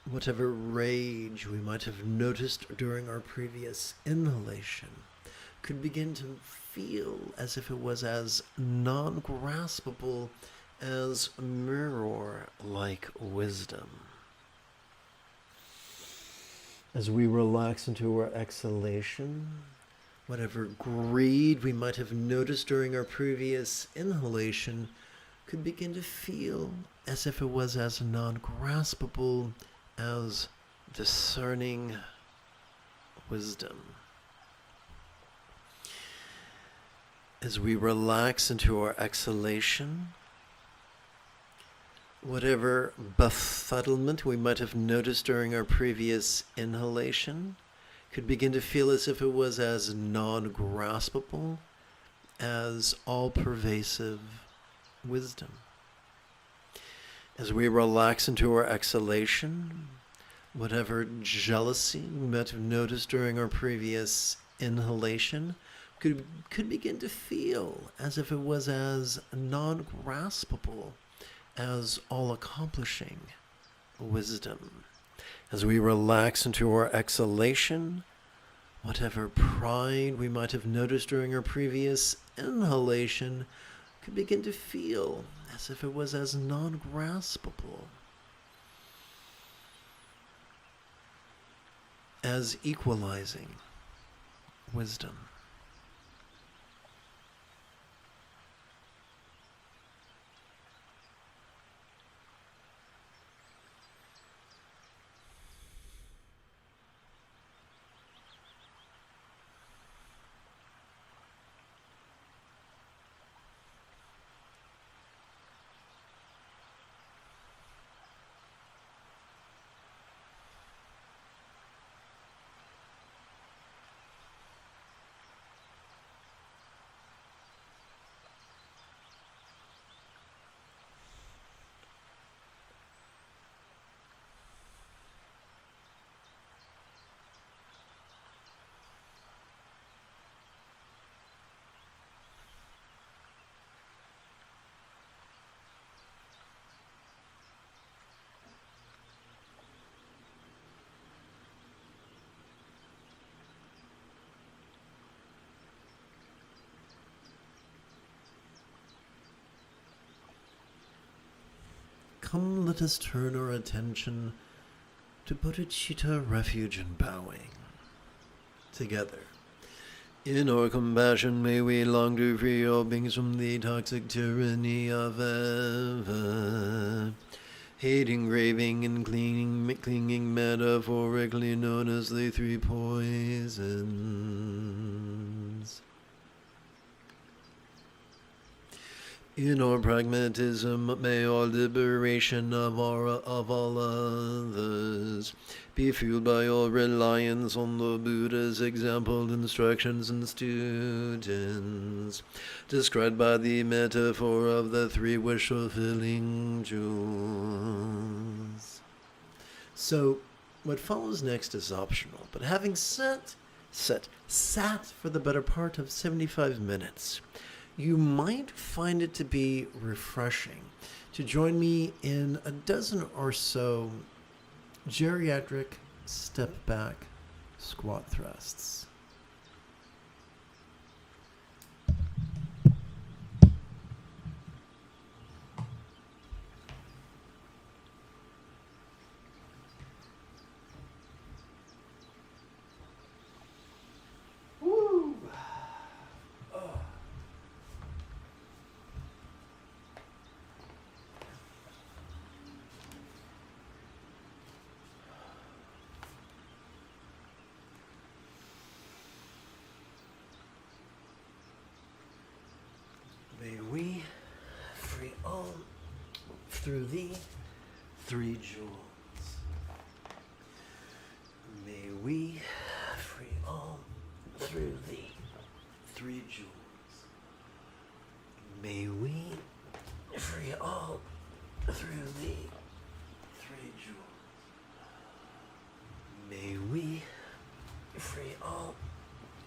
Whatever rage we might have noticed during our previous inhalation could begin to feel as if it was as non-graspable as mirror-like wisdom. As we relax into our exhalation, whatever greed we might have noticed during our previous inhalation could begin to feel as if it was as non-graspable as discerning wisdom. As we relax into our exhalation, whatever befuddlement we might have noticed during our previous inhalation could begin to feel as if it was as non-graspable as all-pervasive wisdom. As we relax into our exhalation, whatever jealousy we might have noticed during our previous inhalation could begin to feel as if it was as non-graspable as all-accomplishing wisdom. As we relax into our exhalation, whatever pride we might have noticed during our previous inhalation could begin to feel as if it was as non-graspable as equalizing wisdom. Come, let us turn our attention to bodhicitta refuge and bowing. Together. In our compassion may we long to free all beings from the toxic tyranny of ever. Hating, craving, and clinging metaphorically known as the three poisons. In our pragmatism, may our liberation of all others be fueled by our reliance on the Buddha's example, instructions, and students, described by the metaphor of the three wish-fulfilling jewels. So, what follows next is optional, but having sat for the better part of 75 minutes, you might find it to be refreshing to join me in a dozen or so geriatric step-back squat thrusts. May we free all through thee three jewels. May we free all through thee three jewels. May we free all through thee three jewels. May we free all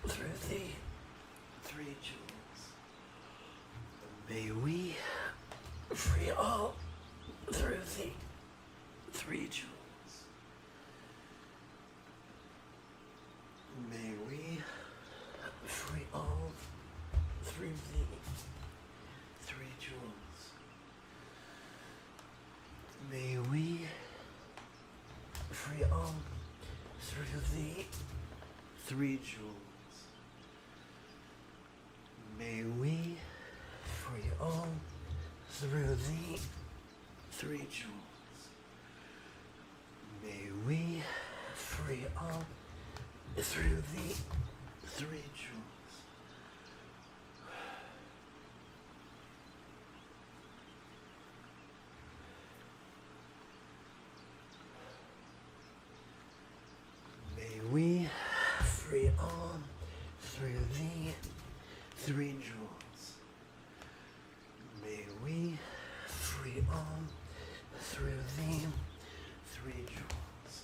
through thee three jewels. May we free all through thee three jewels. free all through the 3 jewels. May we free all through the 3 jewels. May we free all through the 3 jewels. May we free all through the 3 jewels. May we free all through the 3 jewels.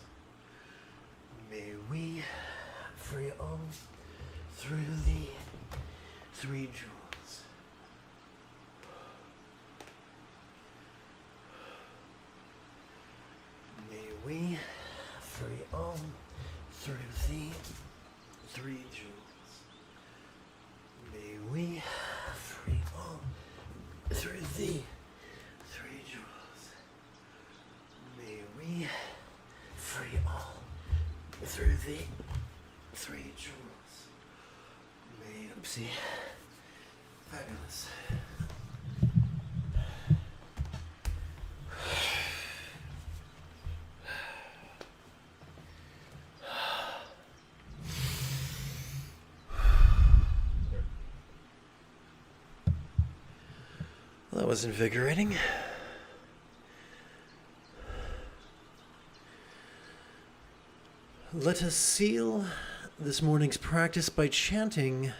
May we free all through the 3 jewels. May we free all through the 3 jewels. May we free all through the 3 jewels. May we free all through the 3 jewels. May, oopsie. Fabulous. Well, that was invigorating. Let us seal this morning's practice by chanting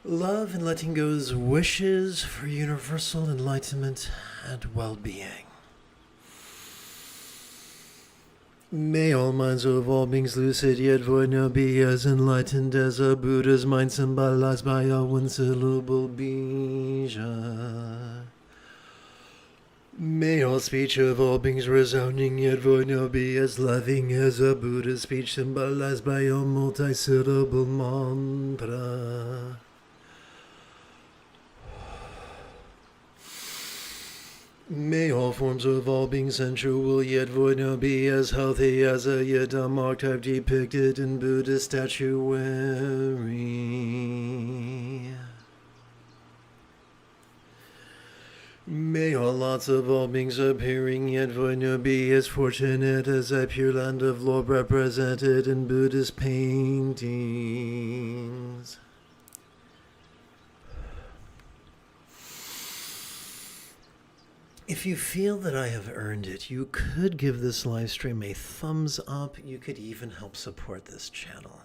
love and letting go's wishes for universal enlightenment and well-being. May all minds of all beings lucid yet void now be as enlightened as a Buddha's mind symbolized by a one syllable bija. May all speech of all beings resounding yet void now be as loving as a Buddha's speech symbolized by a multi-syllable mantra. May all forms of all beings sensual yet void now be as healthy as a Yidam archetype depicted in Buddhist statuary. May all lots of all beings appearing yet void now be as fortunate as a pure land of lore represented in Buddhist paintings. If you feel that I have earned it, you could give this live stream a thumbs up. You could even help support this channel.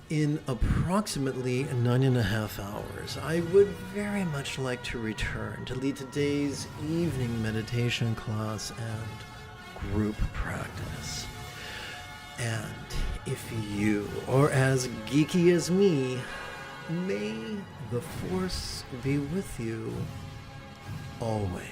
In approximately 9.5 hours, I would very much like to return to lead today's evening meditation class and group practice. And if you are as geeky as me, may the Force be with you always.